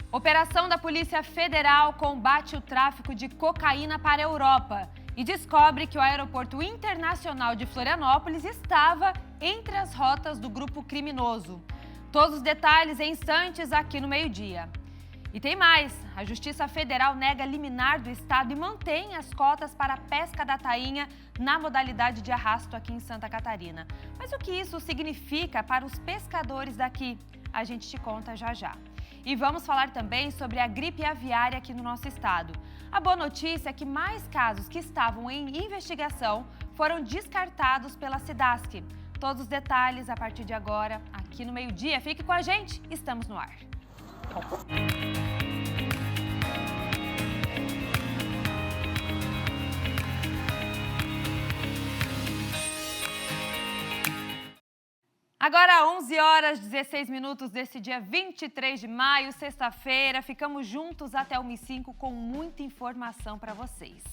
Operação da Polícia Federal combate o tráfico de cocaína para a Europa e descobre que o aeroporto internacional de Florianópolis estava entre as rotas do grupo criminoso. Todos os detalhes em instantes aqui no meio-dia. E tem mais, a Justiça Federal nega liminar do Estado e mantém as cotas para a pesca da tainha na modalidade de arrasto aqui em Santa Catarina. Mas o que isso significa para os pescadores daqui? A gente te conta já já. E vamos falar também sobre a gripe aviária aqui no nosso estado. A boa notícia é que mais casos que estavam em investigação foram descartados pela SIDASC. Todos os detalhes a partir de agora, aqui no meio-dia. Fique com a gente, estamos no ar. Agora, 11 horas 16 minutos desse dia 23 de maio, sexta-feira. Ficamos juntos até o Mi5 com muita informação para vocês.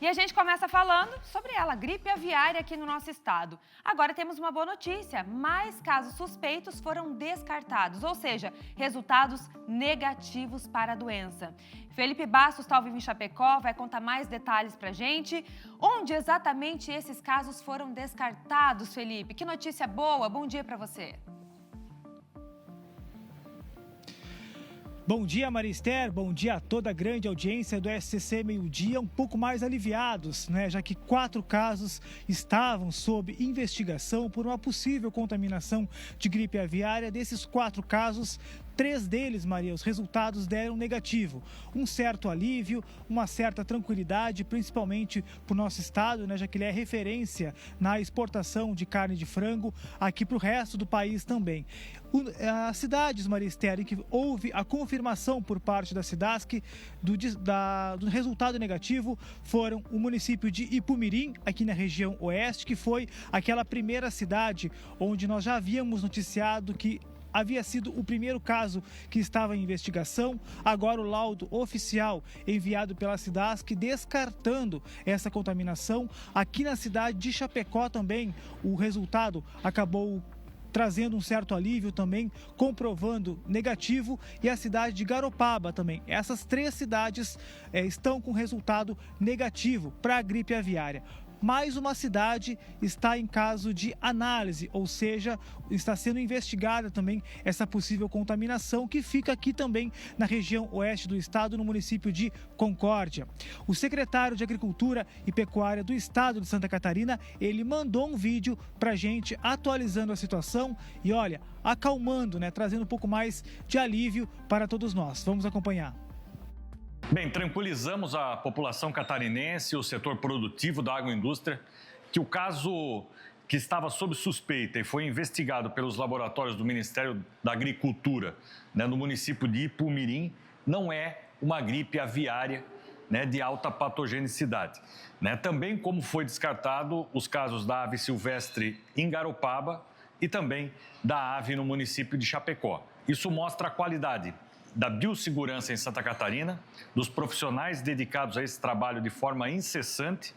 E a gente começa falando sobre ela, gripe aviária aqui no nosso estado. Agora temos uma boa notícia, mais casos suspeitos foram descartados, ou seja, resultados negativos para a doença. Felipe Bastos está ao vivo em Chapecó, vai contar mais detalhes pra gente. Onde exatamente esses casos foram descartados, Felipe? Que notícia boa, bom dia para você. Bom dia, Marister. Bom dia a toda a grande audiência do SCC Meio-Dia. Um pouco mais aliviados, né? Já que 4 casos estavam sob investigação por uma possível contaminação de gripe aviária. Desses 4 casos, 3 deles, Maria, os resultados deram negativo. Um certo alívio, uma certa tranquilidade, principalmente para o nosso estado, né, já que ele é referência na exportação de carne de frango aqui para o resto do país também. As cidades, Maria Esther, em que houve a confirmação por parte da SIDASC do resultado negativo foram o município de Ipumirim, aqui na região oeste, que foi aquela primeira cidade onde nós já havíamos noticiado que havia sido o primeiro caso que estava em investigação. Agora o laudo oficial enviado pela SIDASC descartando essa contaminação. Aqui na cidade de Chapecó também o resultado acabou trazendo um certo alívio também, comprovando negativo, e a cidade de Garopaba também. Essas 3 cidades estão com resultado negativo para a gripe aviária. Mais uma cidade está em caso de análise, ou seja, está sendo investigada também essa possível contaminação que fica aqui também na região oeste do estado, no município de Concórdia. O secretário de Agricultura e Pecuária do estado de Santa Catarina, ele mandou um vídeo para a gente atualizando a situação e, olha, acalmando, né, trazendo um pouco mais de alívio para todos nós. Vamos acompanhar. Bem, tranquilizamos a população catarinense e o setor produtivo da agroindústria que o caso que estava sob suspeita e foi investigado pelos laboratórios do Ministério da Agricultura, né, no município de Ipumirim, não é uma gripe aviária, né, de alta patogenicidade. Né? Também como foi descartado os casos da ave silvestre em Garopaba e também da ave no município de Chapecó. Isso mostra a qualidade da biossegurança em Santa Catarina, dos profissionais dedicados a esse trabalho de forma incessante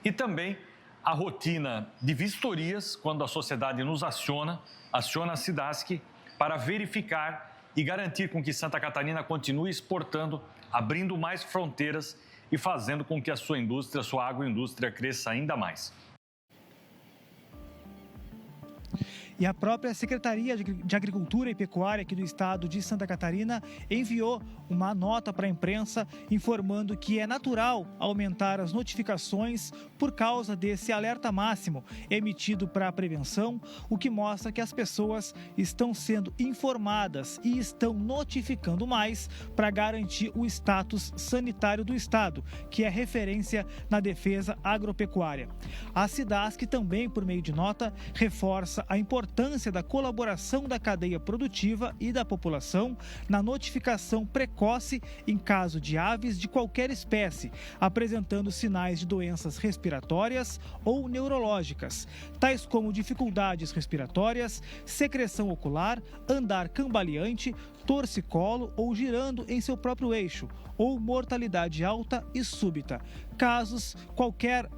e também a rotina de vistorias, quando a sociedade nos aciona a SIDASC para verificar e garantir com que Santa Catarina continue exportando, abrindo mais fronteiras e fazendo com que a sua indústria, a sua agroindústria cresça ainda mais. E a própria Secretaria de Agricultura e Pecuária aqui do estado de Santa Catarina enviou uma nota para a imprensa informando que é natural aumentar as notificações por causa desse alerta máximo emitido para a prevenção, o que mostra que as pessoas estão sendo informadas e estão notificando mais para garantir o status sanitário do estado, que é referência na defesa agropecuária. A SIDASC também, por meio de nota, reforça a importância da colaboração da cadeia produtiva e da população na notificação precoce em caso de aves de qualquer espécie, apresentando sinais de doenças respiratórias ou neurológicas, tais como dificuldades respiratórias, secreção ocular, andar cambaleante, torcicolo ou girando em seu próprio eixo, ou mortalidade alta e súbita. Qualquer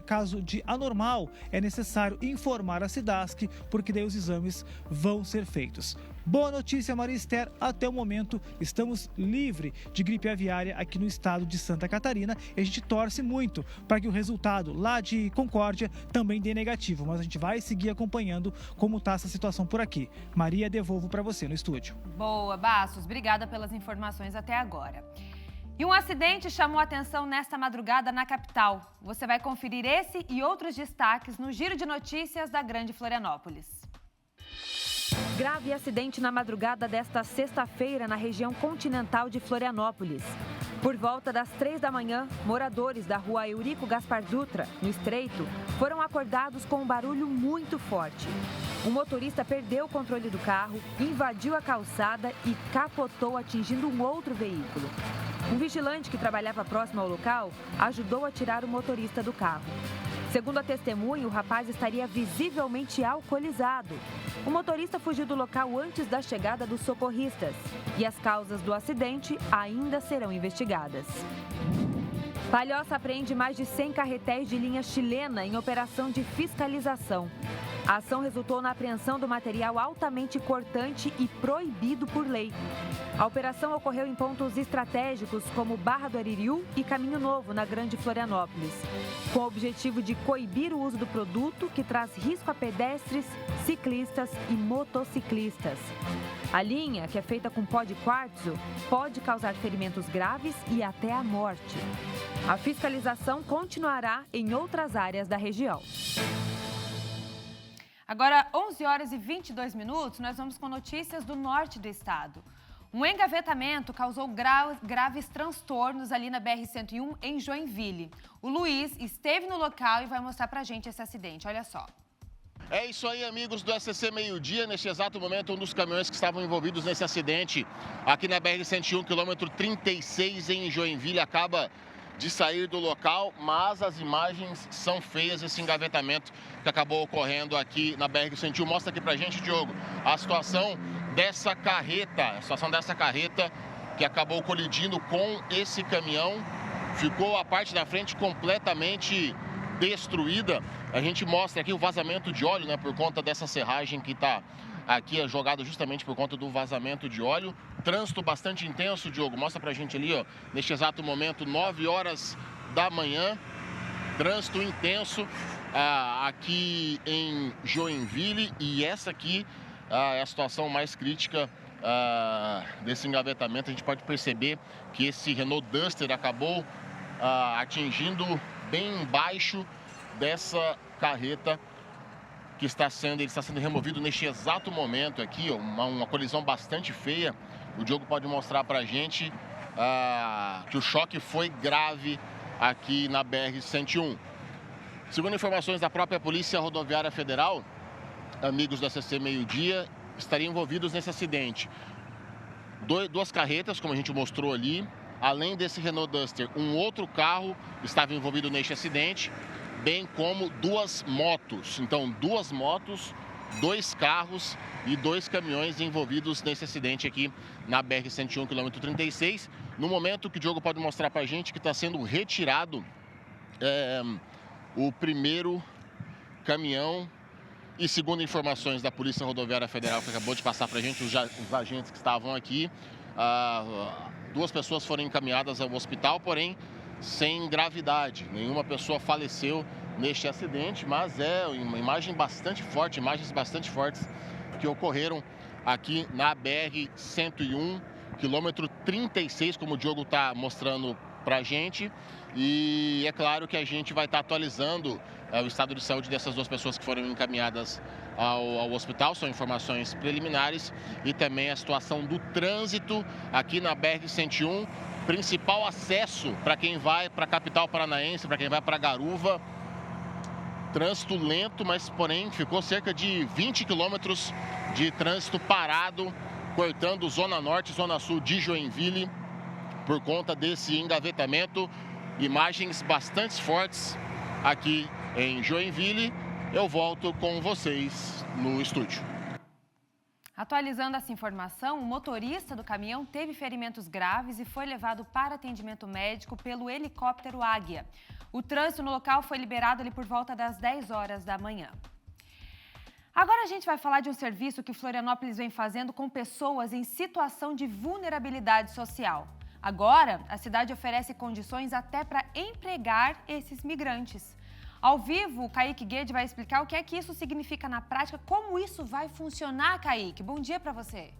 caso de anormal, é necessário informar a SIDASC, porque daí os exames vão ser feitos. Boa notícia, Maria Esther, até o momento estamos livres de gripe aviária aqui no estado de Santa Catarina e a gente torce muito para que o resultado lá de Concórdia também dê negativo, mas a gente vai seguir acompanhando como está essa situação por aqui. Maria, devolvo para você no estúdio. Boa, Bastos, obrigada pelas informações até agora. E um acidente chamou a atenção nesta madrugada na capital. Você vai conferir esse e outros destaques no Giro de Notícias da Grande Florianópolis. Grave acidente na madrugada desta sexta-feira na região continental de Florianópolis. Por volta das 3 da manhã, moradores da rua Eurico Gaspar Dutra, no Estreito, foram acordados com um barulho muito forte. O motorista perdeu o controle do carro, invadiu a calçada e capotou, atingindo um outro veículo. Um vigilante que trabalhava próximo ao local ajudou a tirar o motorista do carro. Segundo a testemunha, o rapaz estaria visivelmente alcoolizado. O motorista fugiu do local antes da chegada dos socorristas e as causas do acidente ainda serão investigadas. Palhoça apreende mais de 100 carretéis de linha chilena em operação de fiscalização. A ação resultou na apreensão do material altamente cortante e proibido por lei. A operação ocorreu em pontos estratégicos como Barra do Aririú e Caminho Novo, na Grande Florianópolis, com o objetivo de coibir o uso do produto que traz risco a pedestres, ciclistas e motociclistas. A linha, que é feita com pó de quartzo, pode causar ferimentos graves e até a morte. A fiscalização continuará em outras áreas da região. Agora, 11 horas e 22 minutos, nós vamos com notícias do norte do estado. Um engavetamento causou graves transtornos ali na BR-101 em Joinville. O Luiz esteve no local e vai mostrar pra gente esse acidente, olha só. É isso aí, amigos do SCC Meio Dia. Neste exato momento, um dos caminhões que estavam envolvidos nesse acidente aqui na BR-101, quilômetro 36 em Joinville, acaba de sair do local, mas as imagens são feias, esse engavetamento que acabou ocorrendo aqui na BR-101. Mostra aqui pra gente, Diogo, a situação dessa carreta, que acabou colidindo com esse caminhão. Ficou a parte da frente completamente destruída. A gente mostra aqui o vazamento de óleo, né, por conta dessa serragem que está aqui jogada justamente por conta do vazamento de óleo. Trânsito bastante intenso, Diogo. Mostra pra gente ali, ó, neste exato momento, 9 horas da manhã. Trânsito intenso aqui em Joinville. E essa aqui é a situação mais crítica desse engavetamento. A gente pode perceber que esse Renault Duster acabou atingindo bem embaixo dessa carreta que ele está sendo removido neste exato momento aqui, ó, uma colisão bastante feia. O Diogo pode mostrar pra gente que o choque foi grave aqui na BR-101. Segundo informações da própria Polícia Rodoviária Federal, amigos do SCC Meio Dia estariam envolvidos nesse acidente. Duas carretas, como a gente mostrou ali, além desse Renault Duster, um outro carro estava envolvido neste acidente, bem como duas motos. Então, 2 motos, 2 carros e 2 caminhões envolvidos nesse acidente aqui na BR-101, quilômetro 36. No momento que o Diogo pode mostrar pra gente que está sendo retirado o primeiro caminhão. E segundo informações da Polícia Rodoviária Federal, que acabou de passar pra gente, os agentes que estavam aqui, 2 pessoas foram encaminhadas ao hospital, porém sem gravidade. Nenhuma pessoa faleceu neste acidente, mas é uma imagem bastante forte, imagens bastante fortes que ocorreram aqui na BR-101, quilômetro 36, como o Diogo está mostrando pra gente. E é claro que a gente vai estar atualizando o estado de saúde dessas 2 pessoas que foram encaminhadas ao hospital, são informações preliminares, e também a situação do trânsito aqui na BR-101, principal acesso para quem vai para a capital paranaense, para quem vai para Garuva. Trânsito lento, mas porém ficou cerca de 20 quilômetros de trânsito parado, cortando Zona Norte e Zona Sul de Joinville por conta desse engavetamento. Imagens bastante fortes aqui em Joinville. Eu volto com vocês no estúdio. Atualizando essa informação, o motorista do caminhão teve ferimentos graves e foi levado para atendimento médico pelo helicóptero Águia. O trânsito no local foi liberado ali por volta das 10 horas da manhã. Agora a gente vai falar de um serviço que Florianópolis vem fazendo com pessoas em situação de vulnerabilidade social. Agora, a cidade oferece condições até para empregar esses migrantes. Ao vivo, o Kaique Guede vai explicar o que é que isso significa na prática, como isso vai funcionar, Kaique. Bom dia para você.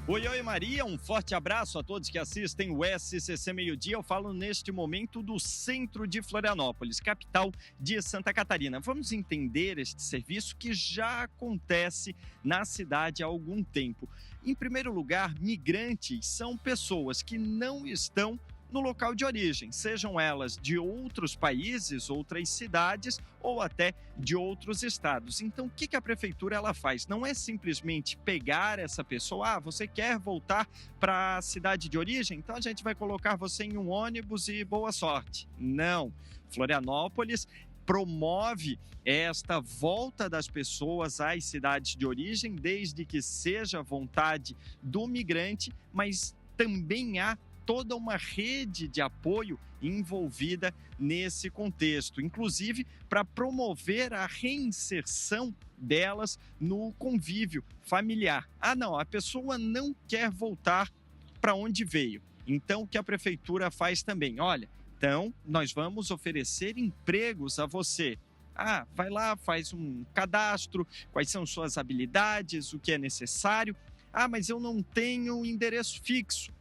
Oi, Maria, um forte abraço a todos que assistem o SCC Meio-Dia. Eu falo neste momento do centro de Florianópolis, capital de Santa Catarina. Vamos entender este serviço que já acontece na cidade há algum tempo. Em primeiro lugar, migrantes são pessoas que não estão no local de origem, sejam elas de outros países, outras cidades ou até de outros estados. Então, o que a prefeitura ela faz? Não é simplesmente pegar essa pessoa, você quer voltar para a cidade de origem? Então, a gente vai colocar você em um ônibus e boa sorte. Não. Florianópolis promove esta volta das pessoas às cidades de origem, desde que seja vontade do migrante, mas também há toda uma rede de apoio envolvida nesse contexto, inclusive para promover a reinserção delas no convívio familiar. Não, a pessoa não quer voltar para onde veio. Então, o que a prefeitura faz também? Olha, então nós vamos oferecer empregos a você. Vai lá, faz um cadastro, quais são suas habilidades, o que é necessário. Mas eu não tenho endereço fixo.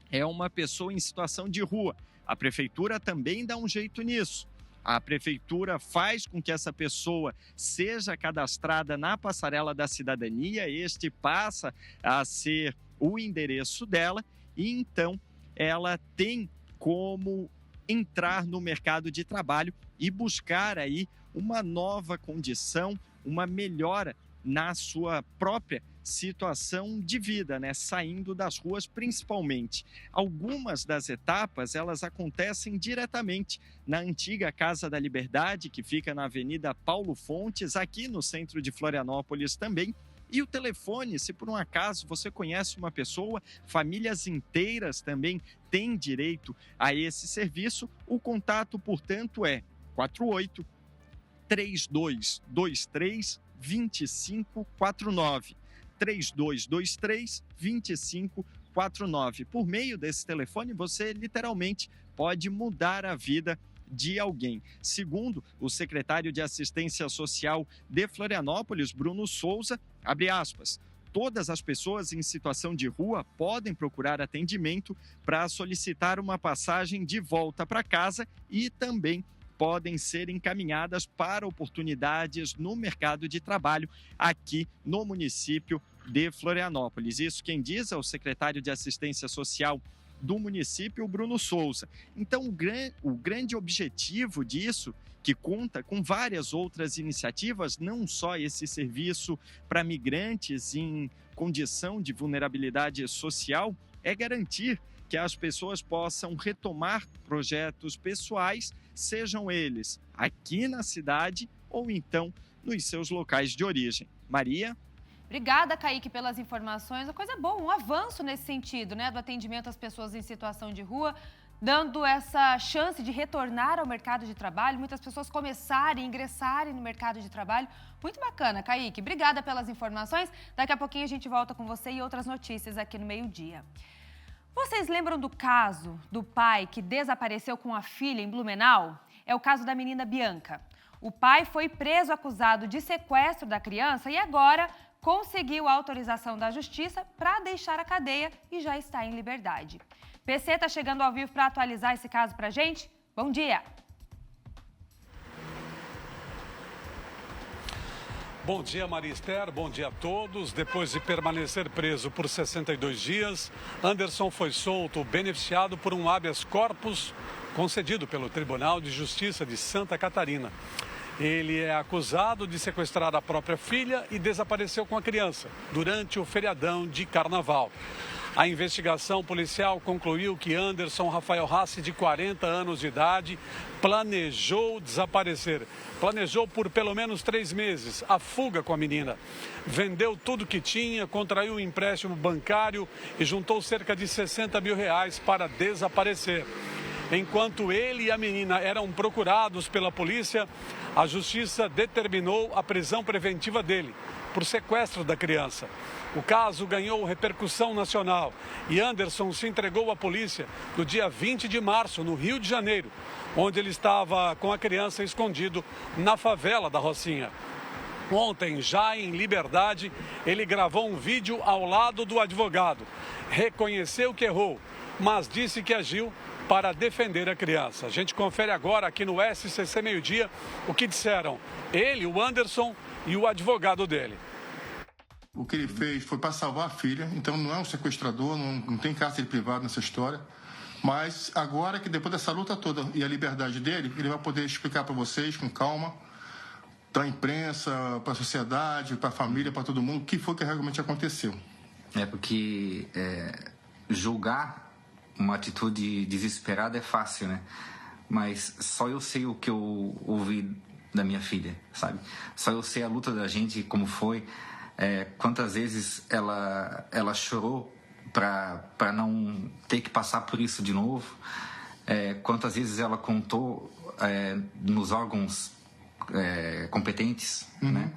É uma pessoa em situação de rua. A prefeitura também dá um jeito nisso. A prefeitura faz com que essa pessoa seja cadastrada na passarela da cidadania, este passa a ser o endereço dela e então ela tem como entrar no mercado de trabalho e buscar aí uma nova condição, uma melhora na sua própria situação de vida, saindo das ruas principalmente. Algumas das etapas, elas acontecem diretamente na antiga Casa da Liberdade, que fica na Avenida Paulo Fontes, aqui no centro de Florianópolis também. E o telefone, se por um acaso você conhece uma pessoa, famílias inteiras também têm direito a esse serviço. O contato, portanto, é 48 3223 2549. 3223-2549. Por meio desse telefone, você literalmente pode mudar a vida de alguém. Segundo o secretário de Assistência Social de Florianópolis, Bruno Souza, abre aspas, todas as pessoas em situação de rua podem procurar atendimento para solicitar uma passagem de volta para casa e também podem ser encaminhadas para oportunidades no mercado de trabalho aqui no município de Florianópolis. Isso quem diz é o secretário de Assistência Social do município, Bruno Souza. Então, o grande objetivo disso, que conta com várias outras iniciativas, não só esse serviço para migrantes em condição de vulnerabilidade social, é garantir que as pessoas possam retomar projetos pessoais, sejam eles aqui na cidade ou então nos seus locais de origem. Maria? Obrigada, Kaique, pelas informações. Uma coisa boa, um avanço nesse sentido, do atendimento às pessoas em situação de rua, dando essa chance de retornar ao mercado de trabalho, muitas pessoas começarem, ingressarem no mercado de trabalho. Muito bacana, Kaique. Obrigada pelas informações. Daqui a pouquinho a gente volta com você e outras notícias aqui no Meio-Dia. Vocês lembram do caso do pai que desapareceu com a filha em Blumenau? É o caso da menina Bianca. O pai foi preso acusado de sequestro da criança e agora conseguiu a autorização da justiça para deixar a cadeia e já está em liberdade. PC está chegando ao vivo para atualizar esse caso para a gente. Bom dia! Bom dia, Maria Esther. Bom dia a todos. Depois de permanecer preso por 62 dias, Anderson foi solto, beneficiado por um habeas corpus concedido pelo Tribunal de Justiça de Santa Catarina. Ele é acusado de sequestrar a própria filha e desapareceu com a criança durante o feriadão de Carnaval. A investigação policial concluiu que Anderson Rafael Rassi, de 40 anos de idade, planejou desaparecer. Planejou por pelo menos 3 meses a fuga com a menina. Vendeu tudo que tinha, contraiu um empréstimo bancário e juntou cerca de R$60 mil para desaparecer. Enquanto ele e a menina eram procurados pela polícia, a justiça determinou a prisão preventiva dele por sequestro da criança. O caso ganhou repercussão nacional e Anderson se entregou à polícia no dia 20 de março, no Rio de Janeiro, onde ele estava com a criança escondido na favela da Rocinha. Ontem, já em liberdade, ele gravou um vídeo ao lado do advogado. Reconheceu que errou, mas disse que agiu para defender a criança. A gente confere agora aqui no SCC Meio Dia o que disseram ele, o Anderson e o advogado dele. O que ele fez foi para salvar a filha, então não é um sequestrador, não tem cárcere privado nessa história. Mas agora que depois dessa luta toda e a liberdade dele, ele vai poder explicar para vocês com calma, para a imprensa, para a sociedade, para a família, para todo mundo, o que foi que realmente aconteceu. Porque julgar uma atitude desesperada é fácil, né? Mas só eu sei o que eu ouvi da minha filha, sabe? Só eu sei a luta da gente, como foi, quantas vezes ela chorou para não ter que passar por isso de novo, quantas vezes ela contou nos órgãos competentes, né?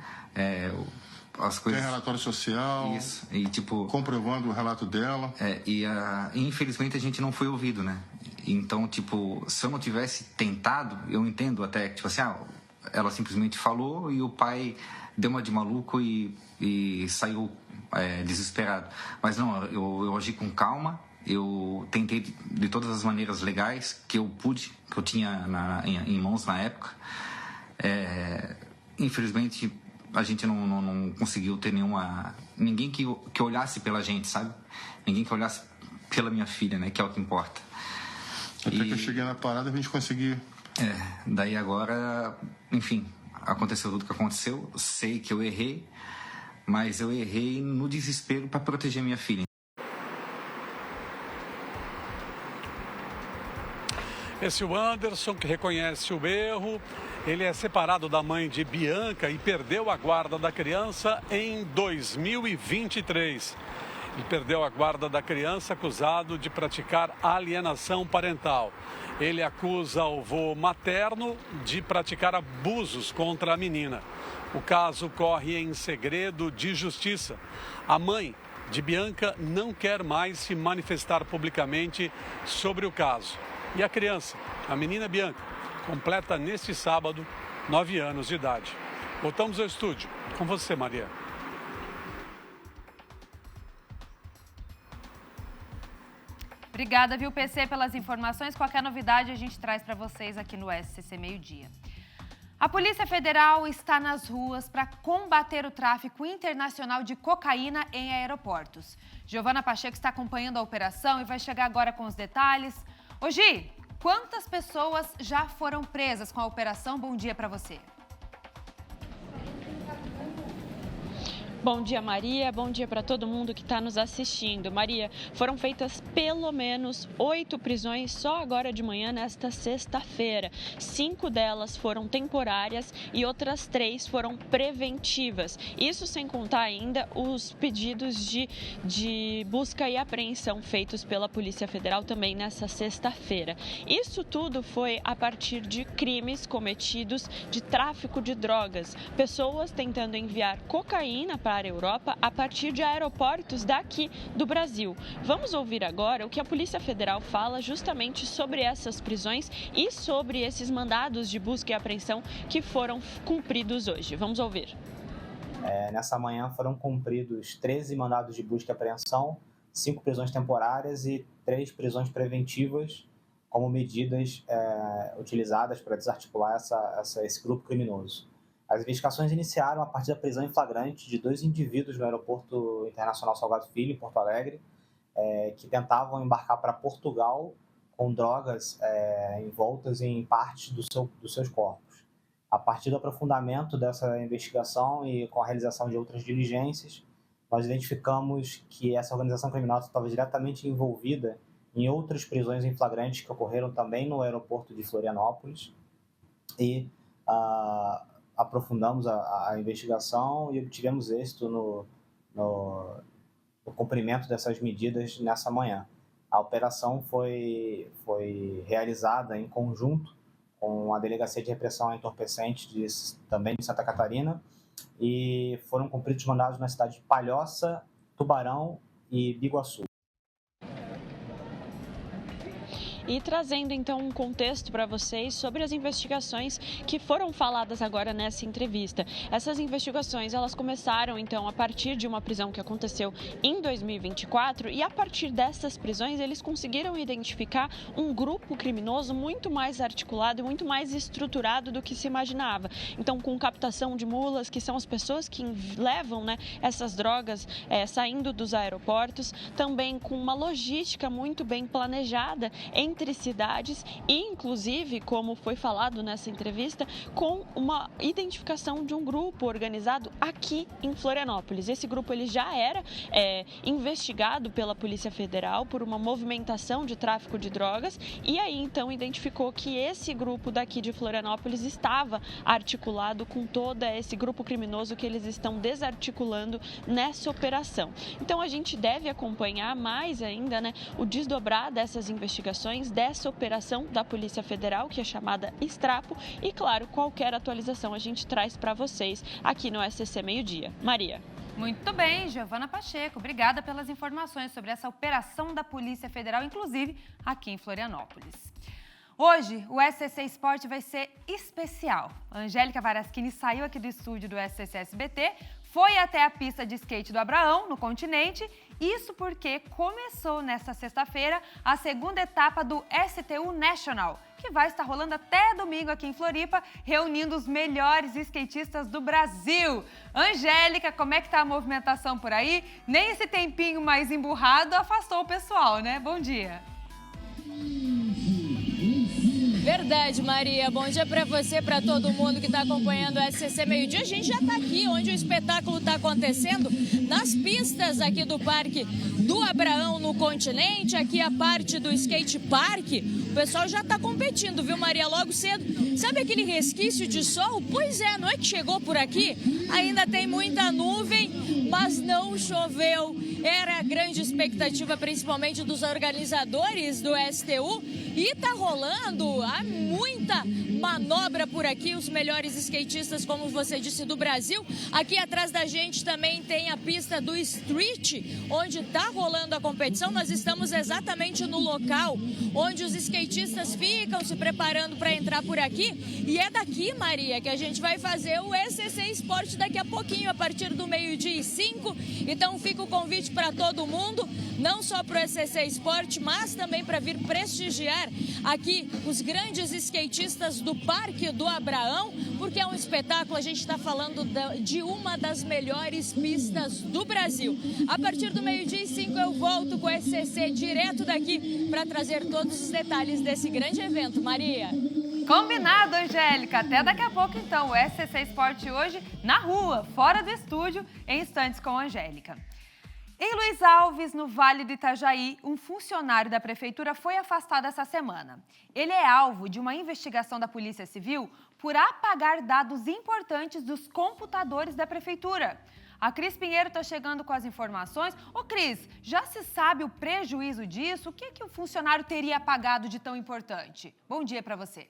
As coisas... Tem relatório social, isso, e, tipo, comprovando o relato dela. Infelizmente a gente não foi ouvido, né? Então, tipo, se eu não tivesse tentado, eu entendo até que, tipo assim, ela simplesmente falou e o pai deu uma de maluco e saiu desesperado. Mas não, eu agi com calma, eu tentei de todas as maneiras legais que eu pude, que eu tinha em mãos na época. Infelizmente a gente não conseguiu ter ninguém que olhasse pela gente, sabe? Ninguém que olhasse pela minha filha, né? Que é o que importa. Até que eu cheguei na parada, a gente conseguiu. Daí agora, enfim, aconteceu tudo que aconteceu. Sei que eu errei, mas eu errei no desespero para proteger minha filha. Esse é o Anderson, que reconhece o erro. Ele é separado da mãe de Bianca e perdeu a guarda da criança em 2023. Ele perdeu a guarda da criança acusado de praticar alienação parental. Ele acusa o avô materno de praticar abusos contra a menina. O caso corre em segredo de justiça. A mãe de Bianca não quer mais se manifestar publicamente sobre o caso. E a criança, a menina Bianca, completa neste sábado 9 anos de idade. Voltamos ao estúdio. Com você, Maria. Obrigada, viu, PC, pelas informações. Qualquer novidade a gente traz para vocês aqui no SCC Meio Dia. A Polícia Federal está nas ruas para combater o tráfico internacional de cocaína em aeroportos. Giovana Pacheco está acompanhando a operação e vai chegar agora com os detalhes. Ô Gi, quantas pessoas já foram presas com a operação? Bom dia para você. Bom dia, Maria. Bom dia para todo mundo que está nos assistindo. Maria, foram feitas pelo menos 8 prisões só agora de manhã, nesta sexta-feira. 5 delas foram temporárias e outras 3 foram preventivas. Isso sem contar ainda os pedidos de busca e apreensão feitos pela Polícia Federal também nessa sexta-feira. Isso tudo foi a partir de crimes cometidos de tráfico de drogas. Pessoas tentando enviar cocaína para a Europa a partir de aeroportos daqui do Brasil. Vamos ouvir agora o que a Polícia Federal fala justamente sobre essas prisões e sobre esses mandados de busca e apreensão que foram cumpridos hoje. Vamos ouvir. Nessa manhã foram cumpridos 13 mandados de busca e apreensão, 5 prisões temporárias e 3 prisões preventivas como medidas utilizadas para desarticular esse grupo criminoso. As investigações iniciaram a partir da prisão em flagrante de 2 indivíduos no Aeroporto Internacional Salgado Filho, em Porto Alegre, que tentavam embarcar para Portugal com drogas envoltas em partes dos seus corpos. A partir do aprofundamento dessa investigação e com a realização de outras diligências, nós identificamos que essa organização criminosa estava diretamente envolvida em outras prisões em flagrante que ocorreram também no aeroporto de Florianópolis e aprofundamos a investigação e obtivemos êxito no cumprimento dessas medidas nessa manhã. A operação foi realizada em conjunto com a Delegacia de Repressão a Entorpecentes também de Santa Catarina, e foram cumpridos mandados na cidade de Palhoça, Tubarão e Biguaçu. E trazendo então um contexto para vocês sobre as investigações que foram faladas agora nessa entrevista. Essas investigações, elas começaram então a partir de uma prisão que aconteceu em 2024, e a partir dessas prisões eles conseguiram identificar um grupo criminoso muito mais articulado e muito mais estruturado do que se imaginava. Então, com captação de mulas, que são as pessoas que levam, né, essas drogas saindo dos aeroportos, também com uma logística muito bem planejada entre cidades e, inclusive, como foi falado nessa entrevista, com uma identificação de um grupo organizado aqui em Florianópolis. Esse grupo ele já era investigado pela Polícia Federal por uma movimentação de tráfico de drogas, e aí então identificou que esse grupo daqui de Florianópolis estava articulado com todo esse grupo criminoso que eles estão desarticulando nessa operação. Então a gente deve acompanhar mais ainda, né, o desdobrar dessas investigações, dessa operação da Polícia Federal, que é chamada Extrapo, e claro, qualquer atualização a gente traz para vocês aqui no SCC Meio Dia. Maria. Muito bem, Giovana Pacheco, obrigada pelas informações sobre essa operação da Polícia Federal, inclusive aqui em Florianópolis. Hoje, o SCC Esporte vai ser especial. A Angélica Varaschini saiu aqui do estúdio do SCC SBT, foi até a pista de skate do Abraão, no Continente, isso porque começou nesta sexta-feira a segunda etapa do STU National, que vai estar rolando até domingo aqui em Floripa, reunindo os melhores skatistas do Brasil. Angélica, como é que tá a movimentação por aí? Nem esse tempinho mais emburrado afastou o pessoal, né? Bom dia. Verdade, Maria. Bom dia para você, para todo mundo que está acompanhando o SCC Meio Dia. A gente já está aqui, onde o espetáculo está acontecendo, nas pistas aqui do Parque do Abraão, no Continente, aqui a parte do skate park. O pessoal já está competindo, viu, Maria, logo cedo. Sabe aquele resquício de sol? Pois é, não é que chegou por aqui? Ainda tem muita nuvem, mas não choveu. Era a grande expectativa, principalmente dos organizadores do STU, e tá rolando muita manobra por aqui, os melhores skatistas, como você disse, do Brasil. Aqui atrás da gente também tem a pista do Street, onde tá rolando a competição. Nós estamos exatamente no local onde os skatistas ficam se preparando para entrar por aqui. E é daqui, Maria, que a gente vai fazer o SCC Esporte daqui a pouquinho, a partir do 12h05. Então fica o convite para todo mundo, não só para o SCC Esporte, mas também para vir prestigiar aqui os grandes skatistas do Parque do Abraão, porque é um espetáculo. A gente está falando de uma das melhores pistas do Brasil. A partir do 12h05 eu volto com o SCC direto daqui para trazer todos os detalhes desse grande evento. Maria. Combinado, Angélica. Até daqui a pouco, então, o SCC Esporte hoje na rua, fora do estúdio, em instantes com a Angélica. Em Luiz Alves, no Vale do Itajaí, um funcionário da prefeitura foi afastado essa semana. Ele é alvo de uma investigação da Polícia Civil por apagar dados importantes dos computadores da prefeitura. A Cris Pinheiro está chegando com as informações. Ô Cris, já se sabe o prejuízo disso? O que o funcionário teria apagado de tão importante? Bom dia para você.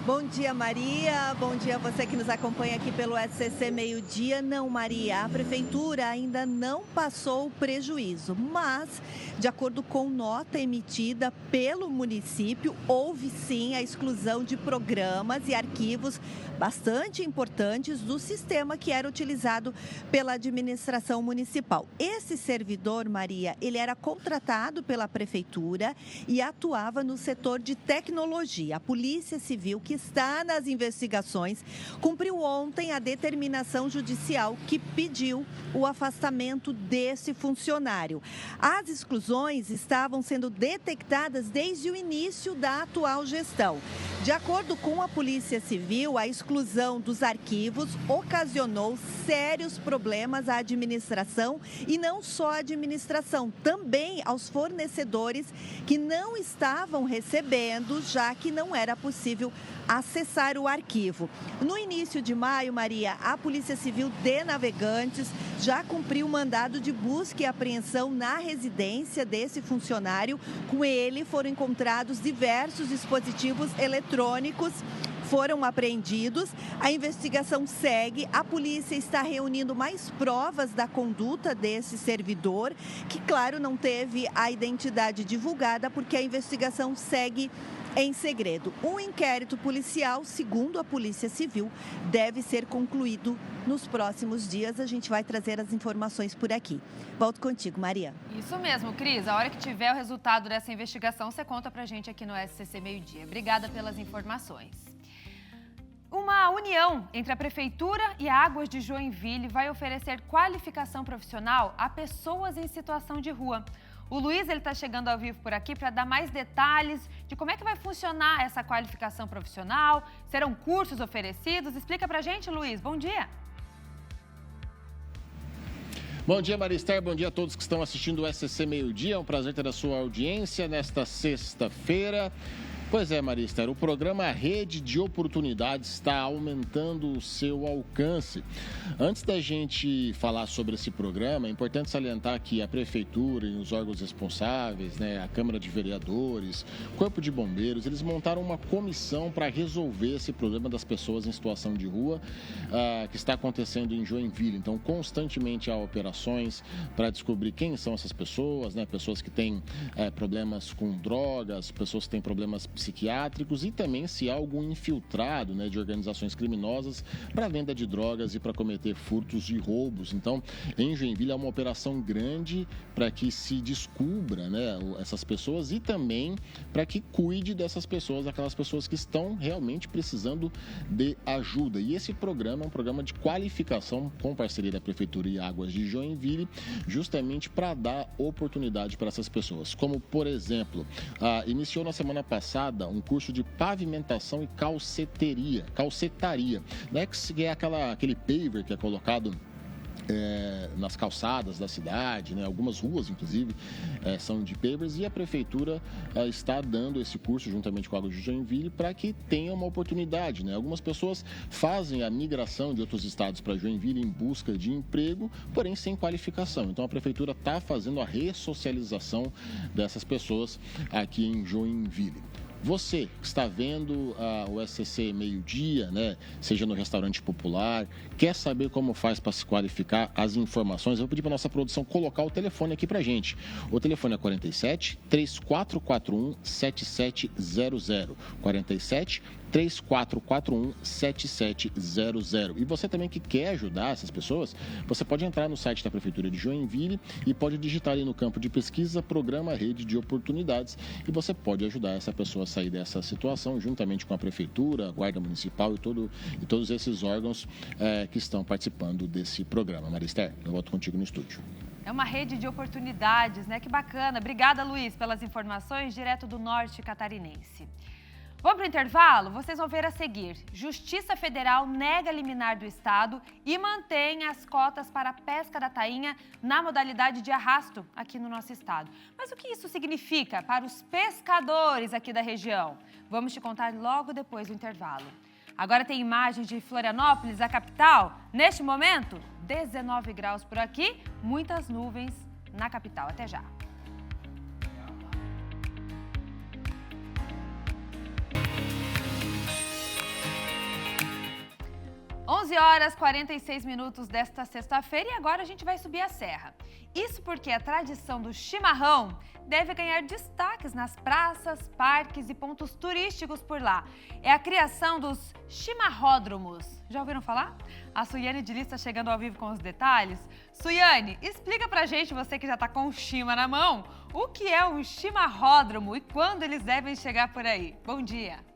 Bom dia, Maria. Bom dia a você que nos acompanha aqui pelo SCC Meio Dia. Não, Maria, a prefeitura ainda não passou o prejuízo, mas, de acordo com nota emitida pelo município, houve sim a exclusão de programas e arquivos bastante importantes do sistema que era utilizado pela administração municipal. Esse servidor, Maria, ele era contratado pela prefeitura e atuava no setor de tecnologia. A Polícia Civil, que está nas investigações, cumpriu ontem a determinação judicial que pediu o afastamento desse funcionário. As exclusões estavam sendo detectadas desde o início da atual gestão. De acordo com a Polícia Civil, a exclusão dos arquivos ocasionou sérios problemas à administração, e não só à administração, também aos fornecedores que não estavam recebendo, já que não era possível acessar o arquivo. No início de maio, Maria, a Polícia Civil de Navegantes já cumpriu mandado de busca e apreensão na residência desse funcionário. Com ele foram encontrados diversos dispositivos eletrônicos. Foram apreendidos, a investigação segue, a polícia está reunindo mais provas da conduta desse servidor, que, claro, não teve a identidade divulgada porque a investigação segue em segredo. Um inquérito policial, segundo a Polícia Civil, deve ser concluído nos próximos dias. A gente vai trazer as informações por aqui. Volto contigo, Maria. Isso mesmo, Cris. A hora que tiver o resultado dessa investigação, você conta pra gente aqui no SCC Meio Dia. Obrigada pelas informações. Uma união entre a Prefeitura e a Águas de Joinville vai oferecer qualificação profissional a pessoas em situação de rua. O Luiz está chegando ao vivo por aqui para dar mais detalhes de como é que vai funcionar essa qualificação profissional, serão cursos oferecidos. Explica pra gente, Luiz. Bom dia. Bom dia, Marister. Bom dia a todos que estão assistindo o SCC Meio Dia. É um prazer ter a sua audiência nesta sexta-feira. Pois é, Marister, o programa Rede de Oportunidades está aumentando o seu alcance. Antes da gente falar sobre esse programa, é importante salientar que a Prefeitura e os órgãos responsáveis, a Câmara de Vereadores, Corpo de Bombeiros, eles montaram uma comissão para resolver esse problema das pessoas em situação de rua que está acontecendo em Joinville. Então, constantemente há operações para descobrir quem são essas pessoas, pessoas que têm problemas com drogas, pessoas que têm problemas psiquiátricos e também se há algum infiltrado de organizações criminosas para venda de drogas e para cometer furtos e roubos. Então, em Joinville há uma operação grande para que se descubra essas pessoas e também para que cuide dessas pessoas, aquelas pessoas que estão realmente precisando de ajuda. E esse programa é um programa de qualificação com parceria da Prefeitura e Águas de Joinville, justamente para dar oportunidade para essas pessoas. Como, por exemplo, iniciou na semana passada um curso de pavimentação e calcetaria, que é aquele paver que é colocado nas calçadas da cidade, algumas ruas, inclusive, são de pavers, e a Prefeitura está dando esse curso juntamente com a Águas de Joinville para que tenha uma oportunidade. Algumas pessoas fazem a migração de outros estados para Joinville em busca de emprego, porém sem qualificação. Então, a Prefeitura está fazendo a ressocialização dessas pessoas aqui em Joinville. Você que está vendo o SCC Meio Dia, seja no restaurante popular, quer saber como faz para se qualificar, as informações, eu vou pedir para a nossa produção colocar o telefone aqui para a gente. O telefone é 47 3441 7700. 47 3441 7700. E você também que quer ajudar essas pessoas, você pode entrar no site da Prefeitura de Joinville e pode digitar ali no campo de pesquisa Programa Rede de Oportunidades e você pode ajudar essa pessoa a sair dessa situação juntamente com a Prefeitura, a Guarda Municipal e todos esses órgãos que estão participando desse programa. Marister, eu volto contigo no estúdio. É uma rede de oportunidades, Que bacana. Obrigada, Luiz, pelas informações direto do norte catarinense. Vamos para o intervalo? Vocês vão ver a seguir. Justiça Federal nega liminar do Estado e mantém as cotas para a pesca da tainha na modalidade de arrasto aqui no nosso estado. Mas o que isso significa para os pescadores aqui da região? Vamos te contar logo depois do intervalo. Agora tem imagens de Florianópolis, a capital. Neste momento, 19 graus por aqui, muitas nuvens na capital. Até já. 11h46 desta sexta-feira e agora a gente vai subir a serra. Isso porque a tradição do chimarrão deve ganhar destaques nas praças, parques e pontos turísticos por lá. É a criação dos chimarródromos. Já ouviram falar? A Suiane de Lis está chegando ao vivo com os detalhes. Suiane, explica pra gente, você que já tá com o chima na mão, o que é um chimarródromo e quando eles devem chegar por aí. Bom dia!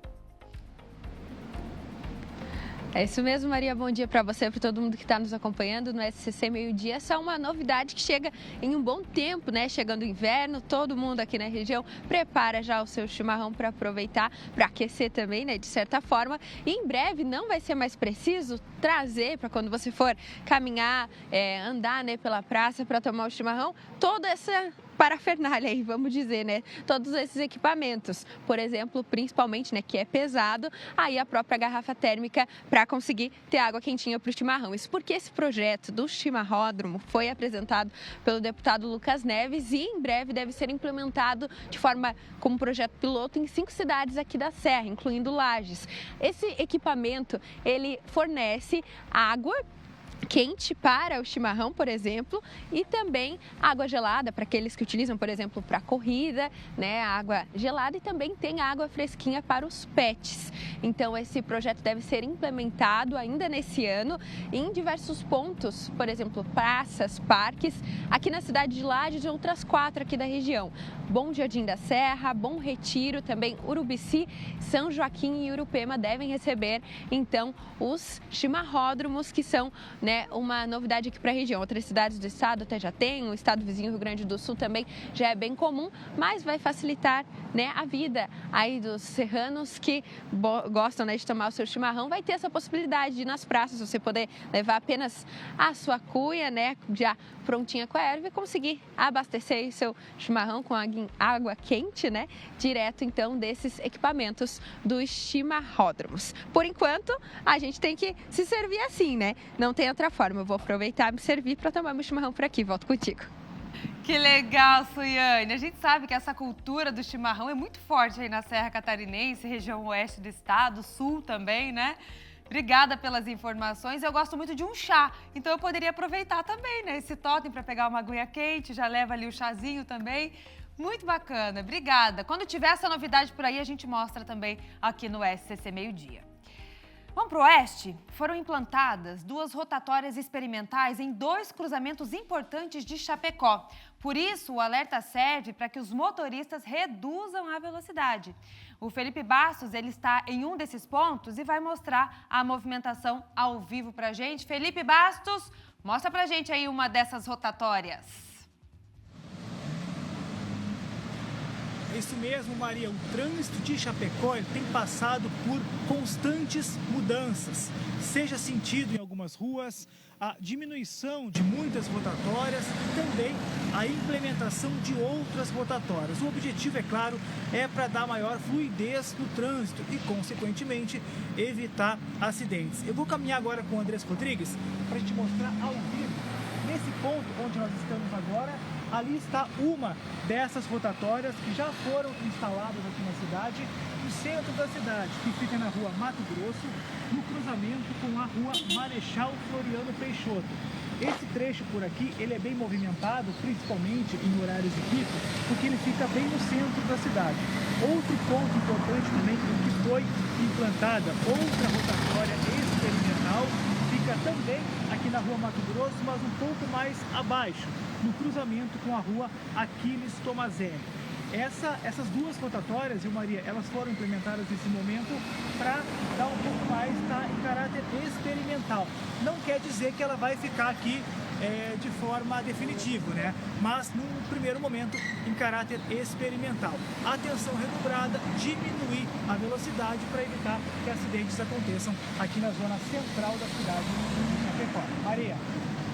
É isso mesmo, Maria. Bom dia para você e para todo mundo que está nos acompanhando no SCC Meio Dia. Essa é uma novidade que chega em um bom tempo, Chegando o inverno, todo mundo aqui na região prepara já o seu chimarrão para aproveitar, para aquecer também, de certa forma. E em breve não vai ser mais preciso trazer para quando você for caminhar, andar, pela praça para tomar o chimarrão, toda essa parafernália aí, vamos dizer, né? Todos esses equipamentos, por exemplo, principalmente, né, que é pesado, aí a própria garrafa térmica para conseguir ter água quentinha para o chimarrão. Isso porque esse projeto do chimarródromo foi apresentado pelo deputado Lucas Neves e em breve deve ser implementado de forma como projeto piloto em 5 cidades aqui da Serra, incluindo Lages. Esse equipamento, ele fornece água quente para o chimarrão, por exemplo, e também água gelada para aqueles que utilizam, por exemplo, para corrida, né, água gelada, e também tem água fresquinha para os pets. Então, esse projeto deve ser implementado ainda nesse ano em diversos pontos, por exemplo, praças, parques, aqui na cidade de Lages e outras 4 aqui da região. Bom Jardim da Serra, Bom Retiro, também Urubici, São Joaquim e Urupema devem receber, então, os chimarródromos, que são, né, uma novidade aqui para a região. Outras cidades do estado até já tem, o estado vizinho Rio Grande do Sul também já é bem comum, mas vai facilitar, né, a vida aí dos serranos que gostam, né, de tomar o seu chimarrão. Vai ter essa possibilidade de ir nas praças, você poder levar apenas a sua cuia, né, já prontinha com a erva, e conseguir abastecer o seu chimarrão com água quente, né, direto então desses equipamentos dos chimarródromos. Por enquanto, a gente tem que se servir assim, né? Não tem outra forma. Eu vou aproveitar e me servir para tomar meu chimarrão por aqui. Volto contigo. Que legal, Suiane. A gente sabe que essa cultura do chimarrão é muito forte aí na Serra Catarinense, região oeste do estado, sul também, né? Obrigada pelas informações. Eu gosto muito de um chá, então eu poderia aproveitar também, né? Esse totem para pegar uma aguinha quente, já leva ali o chazinho também. Muito bacana, obrigada. Quando tiver essa novidade por aí, a gente mostra também aqui no SCC Meio Dia. Vamos para o oeste? Foram implantadas 2 rotatórias experimentais em 2 cruzamentos importantes de Chapecó. Por isso, o alerta serve para que os motoristas reduzam a velocidade. O Felipe Bastos, ele está em um desses pontos e vai mostrar a movimentação ao vivo para a gente. Felipe Bastos, mostra para a gente aí uma dessas rotatórias. É isso mesmo, Maria. O trânsito de Chapecó tem passado por constantes mudanças. Seja sentido em algumas ruas, a diminuição de muitas rotatórias e também a implementação de outras rotatórias. O objetivo, é claro, é para dar maior fluidez no trânsito e, consequentemente, evitar acidentes. Eu vou caminhar agora com o Andrés Rodrigues para a gente mostrar ao vivo. Nesse ponto onde nós estamos agora, ali está uma dessas rotatórias que já foram instaladas aqui na cidade, no centro da cidade, que fica na rua Mato Grosso, no cruzamento com a rua Marechal Floriano Peixoto. Esse trecho por aqui, ele é bem movimentado, principalmente em horários de pico, porque ele fica bem no centro da cidade. Outro ponto importante também é que foi implantada outra rotatória experimental, fica também aqui na rua Mato Grosso, mas um pouco mais abaixo, no cruzamento com a rua Aquiles Tomazelli. Essas 2 rotatórias, viu, Maria, elas foram implementadas nesse momento para dar um pouco mais, tá, em caráter experimental. Não quer dizer que ela vai ficar aqui de forma definitiva, né? Mas num primeiro momento em caráter experimental. Atenção redobrada, diminuir a velocidade para evitar que acidentes aconteçam aqui na zona central da cidade de Chapecó. Maria.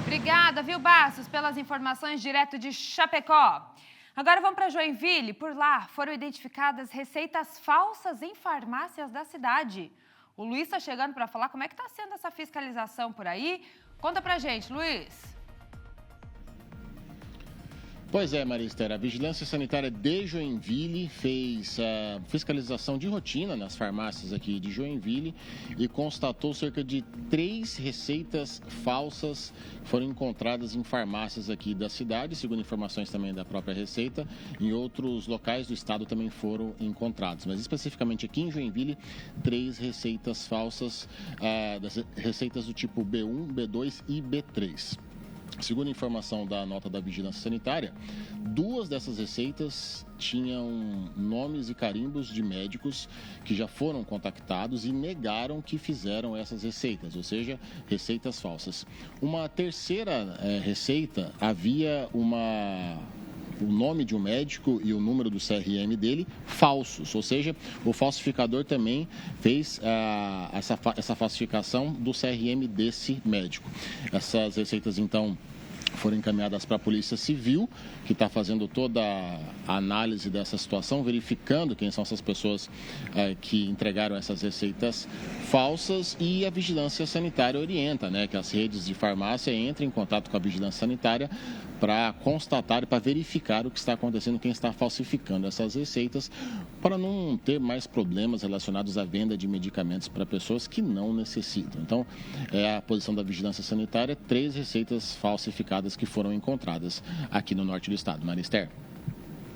Obrigada, viu, Bastos, pelas informações direto de Chapecó. Agora vamos para Joinville. Por lá foram identificadas receitas falsas em farmácias da cidade. O Luiz está chegando para falar como é que está sendo essa fiscalização por aí. Conta pra gente, Luiz. Pois é, Maristela, a Vigilância Sanitária de Joinville fez a fiscalização de rotina nas farmácias aqui de Joinville e constatou cerca de 3 receitas falsas foram encontradas em farmácias aqui da cidade, segundo informações também da própria Receita. Em outros locais do estado também foram encontrados, mas especificamente aqui em Joinville, 3 receitas falsas, das receitas do tipo B1, B2 e B3. Segundo a informação da nota da Vigilância Sanitária, 2 dessas receitas tinham nomes e carimbos de médicos que já foram contactados e negaram que fizeram essas receitas, ou seja, receitas falsas. Uma terceira receita havia o nome de um médico e o número do CRM dele falsos, ou seja, o falsificador também fez essa falsificação do CRM desse médico. Essas receitas, então, foram encaminhadas para a Polícia Civil, que está fazendo toda a análise dessa situação, verificando quem são essas pessoas que entregaram essas receitas falsas, e a Vigilância Sanitária orienta, né, que as redes de farmácia entrem em contato com a Vigilância Sanitária para constatar e para verificar o que está acontecendo, quem está falsificando essas receitas, para não ter mais problemas relacionados à venda de medicamentos para pessoas que não necessitam. Então, é a posição da Vigilância Sanitária, 3 receitas falsificadas que foram encontradas aqui no norte do estado. Marister.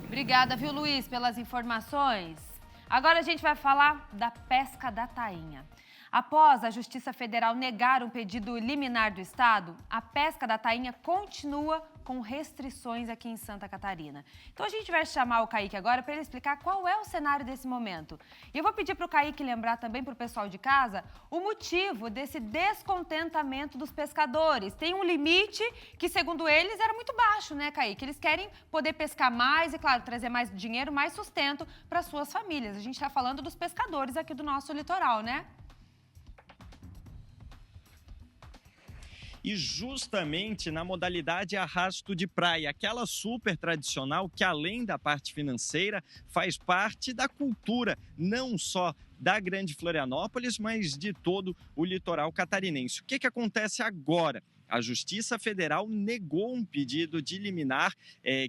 Obrigada, viu, Luiz, pelas informações. Agora a gente vai falar da pesca da tainha. Após a Justiça Federal negar um pedido liminar do Estado, a pesca da tainha continua com restrições aqui em Santa Catarina. Então a gente vai chamar o Kaique agora para ele explicar qual é o cenário desse momento. E eu vou pedir para o Kaique lembrar também para o pessoal de casa o motivo desse descontentamento dos pescadores. Tem um limite que, segundo eles, era muito baixo, né, Kaique? Eles querem poder pescar mais e, claro, trazer mais dinheiro, mais sustento para suas famílias. A gente está falando dos pescadores aqui do nosso litoral, né? E justamente na modalidade arrasto de praia, aquela super tradicional que, além da parte financeira, faz parte da cultura, não só da Grande Florianópolis, mas de todo o litoral catarinense. O que acontece agora? A Justiça Federal negou um pedido de liminar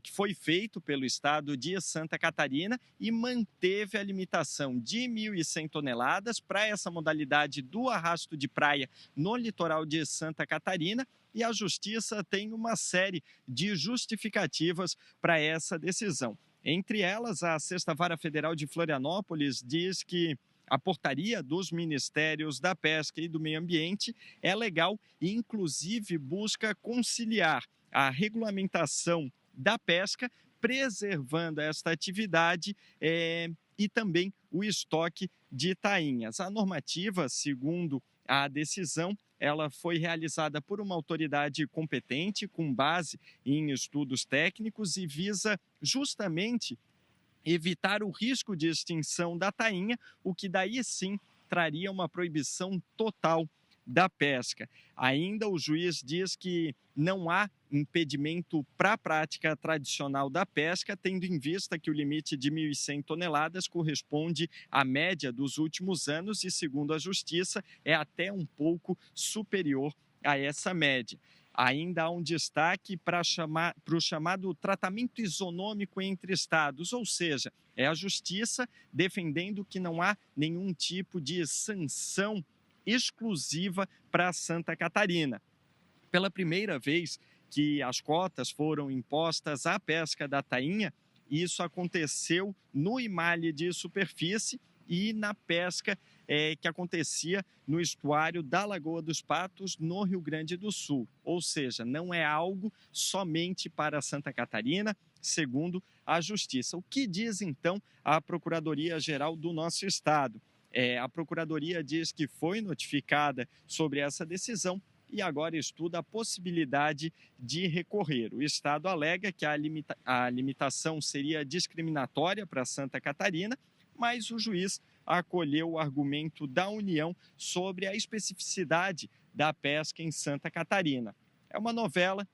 que foi feito pelo estado de Santa Catarina e manteve a limitação de 1.100 toneladas para essa modalidade do arrasto de praia no litoral de Santa Catarina. E a Justiça tem uma série de justificativas para essa decisão. Entre elas, a 6ª Vara Federal de Florianópolis diz que a portaria dos Ministérios da Pesca e do Meio Ambiente é legal e, inclusive, busca conciliar a regulamentação da pesca, preservando esta atividade e também o estoque de tainhas. A normativa, segundo a decisão, ela foi realizada por uma autoridade competente, com base em estudos técnicos, e visa justamente evitar o risco de extinção da tainha, o que daí sim traria uma proibição total da pesca. Ainda o juiz diz que não há impedimento para a prática tradicional da pesca, tendo em vista que o limite de 1.100 toneladas corresponde à média dos últimos anos e, segundo a Justiça, é até um pouco superior a essa média. Ainda há um destaque para o chamado tratamento isonômico entre estados, ou seja, é a Justiça defendendo que não há nenhum tipo de sanção exclusiva para Santa Catarina. Pela primeira vez que as cotas foram impostas à pesca da tainha, isso aconteceu no emalhe de superfície e na pesca que acontecia no estuário da Lagoa dos Patos, no Rio Grande do Sul. Ou seja, não é algo somente para Santa Catarina, segundo a Justiça. O que diz, então, a Procuradoria-Geral do nosso estado? A Procuradoria diz que foi notificada sobre essa decisão e agora estuda a possibilidade de recorrer. O estado alega que a limitação seria discriminatória para Santa Catarina, mas o juiz acolheu o argumento da União sobre a especificidade da pesca em Santa Catarina. É uma novela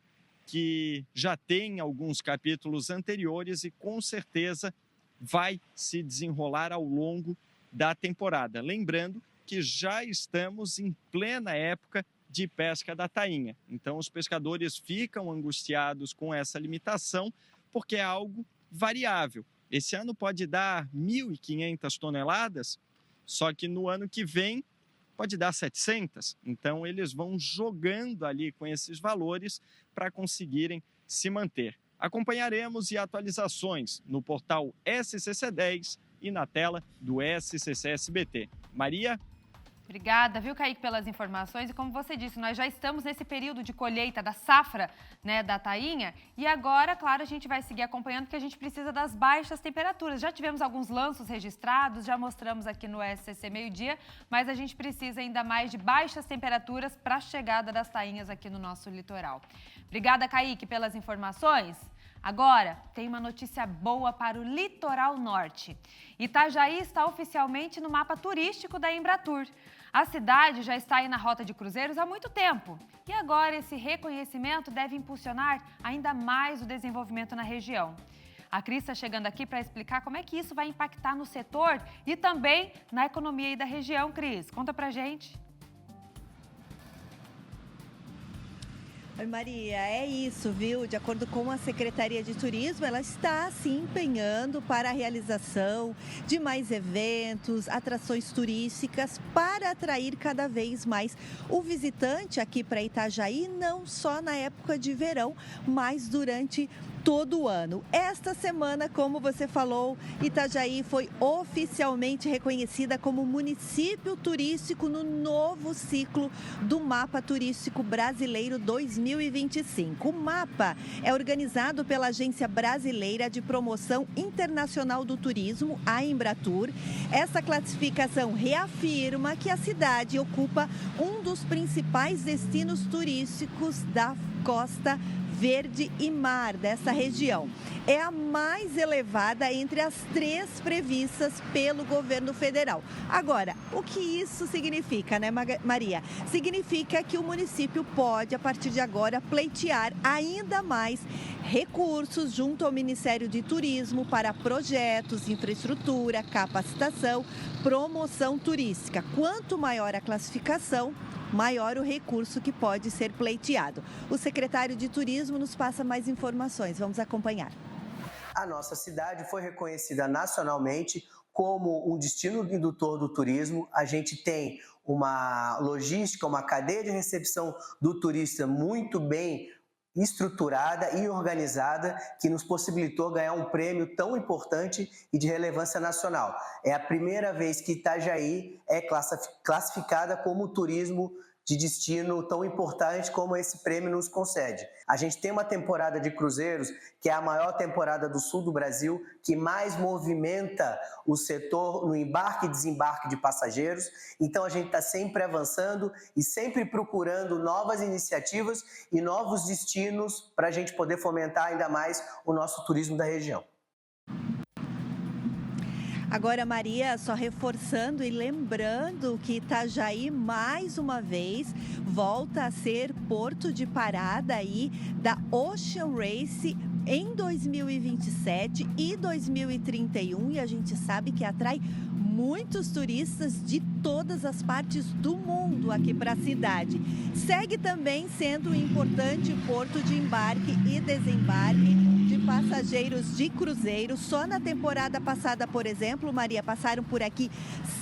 que já tem alguns capítulos anteriores e com certeza vai se desenrolar ao longo da temporada. Lembrando que já estamos em plena época de pesca da tainha. Então os pescadores ficam angustiados com essa limitação porque é algo variável. Esse ano pode dar 1.500 toneladas, só que no ano que vem pode dar 700. Então, eles vão jogando ali com esses valores para conseguirem se manter. Acompanharemos e atualizações no portal SCC10 e na tela do SCC SBT. Maria? Obrigada, viu, Kaique, pelas informações. E como você disse, nós já estamos nesse período de colheita da safra, né, da tainha. E agora, claro, a gente vai seguir acompanhando porque a gente precisa das baixas temperaturas. Já tivemos alguns lanços registrados, já mostramos aqui no SCC Meio-Dia, mas a gente precisa ainda mais de baixas temperaturas para a chegada das tainhas aqui no nosso litoral. Obrigada, Kaique, pelas informações. Agora, tem uma notícia boa para o litoral norte. Itajaí está oficialmente no mapa turístico da Embratur. A cidade já está aí na rota de cruzeiros há muito tempo. E agora esse reconhecimento deve impulsionar ainda mais o desenvolvimento na região. A Cris está chegando aqui para explicar como é que isso vai impactar no setor e também na economia aí da região. Cris, conta pra gente. Oi, Maria, é isso, viu? De acordo com a Secretaria de Turismo, ela está se empenhando para a realização de mais eventos, atrações turísticas para atrair cada vez mais o visitante aqui para Itajaí, não só na época de verão, mas durante todo o ano. Esta semana, como você falou, Itajaí foi oficialmente reconhecida como município turístico no novo ciclo do Mapa Turístico Brasileiro 2025. O mapa é organizado pela Agência Brasileira de Promoção Internacional do Turismo, a Embratur. Essa classificação reafirma que a cidade ocupa um dos principais destinos turísticos da costa verde e mar dessa região. É a mais elevada entre as 3 previstas pelo governo federal. Agora, o que isso significa, né, Maria? Significa que o município pode, a partir de agora, pleitear ainda mais recursos junto ao Ministério de Turismo para projetos, infraestrutura, capacitação, promoção turística. Quanto maior a classificação, maior o recurso que pode ser pleiteado. O secretário de Turismo nos passa mais informações. Vamos acompanhar. A nossa cidade foi reconhecida nacionalmente como um destino indutor do turismo. A gente tem uma logística, uma cadeia de recepção do turista muito bem estruturada e organizada, que nos possibilitou ganhar um prêmio tão importante e de relevância nacional. É a primeira vez que Itajaí é classificada como turismo de destino tão importante como esse prêmio nos concede. A gente tem uma temporada de cruzeiros, que é a maior temporada do sul do Brasil, que mais movimenta o setor no embarque e desembarque de passageiros. Então a gente está sempre avançando e sempre procurando novas iniciativas e novos destinos para a gente poder fomentar ainda mais o nosso turismo da região. Agora, Maria, só reforçando e lembrando que Itajaí, mais uma vez, volta a ser porto de parada aí da Ocean Race em 2027 e 2031. E a gente sabe que atrai muitos turistas de todas as partes do mundo aqui para a cidade. Segue também sendo um importante porto de embarque e desembarque de passageiros de cruzeiro. Só na temporada passada, por exemplo, Maria, passaram por aqui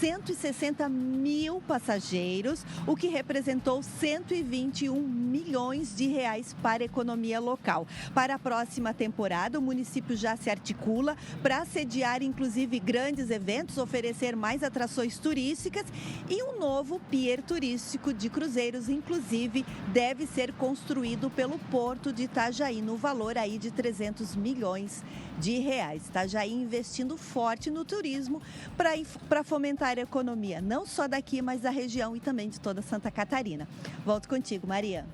160 mil passageiros, o que representou 121 milhões de reais para a economia local. Para a próxima temporada, o município já se articula para sediar, inclusive, grandes eventos, oferecer mais atrações turísticas e um novo pier turístico de cruzeiros, inclusive, deve ser construído pelo Porto de Itajaí, no valor aí de 300 milhões de reais. Itajaí investindo forte no turismo para fomentar a economia, não só daqui, mas da região e também de toda Santa Catarina. Volto contigo, Maria.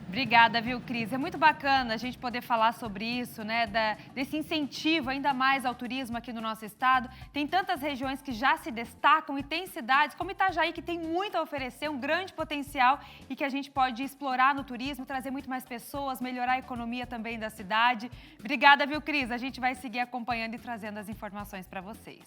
Obrigada, viu, Cris? É muito bacana a gente poder falar sobre isso, né? Desse incentivo ainda mais ao turismo aqui no nosso estado. Tem tantas regiões que já se destacam e tem cidades como Itajaí que tem muito a oferecer, um grande potencial e que a gente pode explorar no turismo, trazer muito mais pessoas, melhorar a economia também da cidade. Obrigada, viu, Cris? A gente vai seguir acompanhando e trazendo as informações para vocês.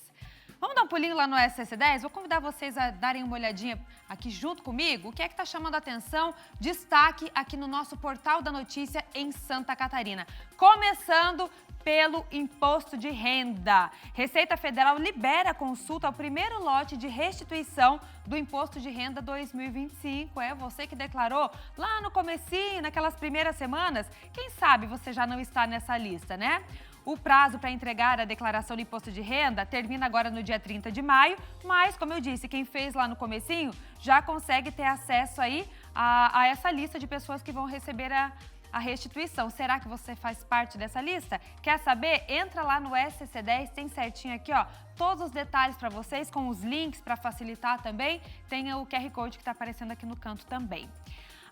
Vamos dar um pulinho lá no SC10? Vou convidar vocês a darem uma olhadinha aqui junto comigo. O que é que está chamando a atenção? Destaque aqui no nosso Portal da Notícia em Santa Catarina. Começando pelo imposto de renda. Receita Federal libera a consulta ao primeiro lote de restituição do imposto de renda 2025. É você que declarou lá no comecinho, naquelas primeiras semanas. Quem sabe você já não está nessa lista, né? O prazo para entregar a declaração do imposto de renda termina agora no dia 30 de maio, mas, como eu disse, quem fez lá no comecinho já consegue ter acesso aí a essa lista de pessoas que vão receber a restituição. Será que você faz parte dessa lista? Quer saber? Entra lá no SC10, tem certinho aqui, ó, todos os detalhes para vocês, com os links para facilitar também. Tem o QR Code que está aparecendo aqui no canto também.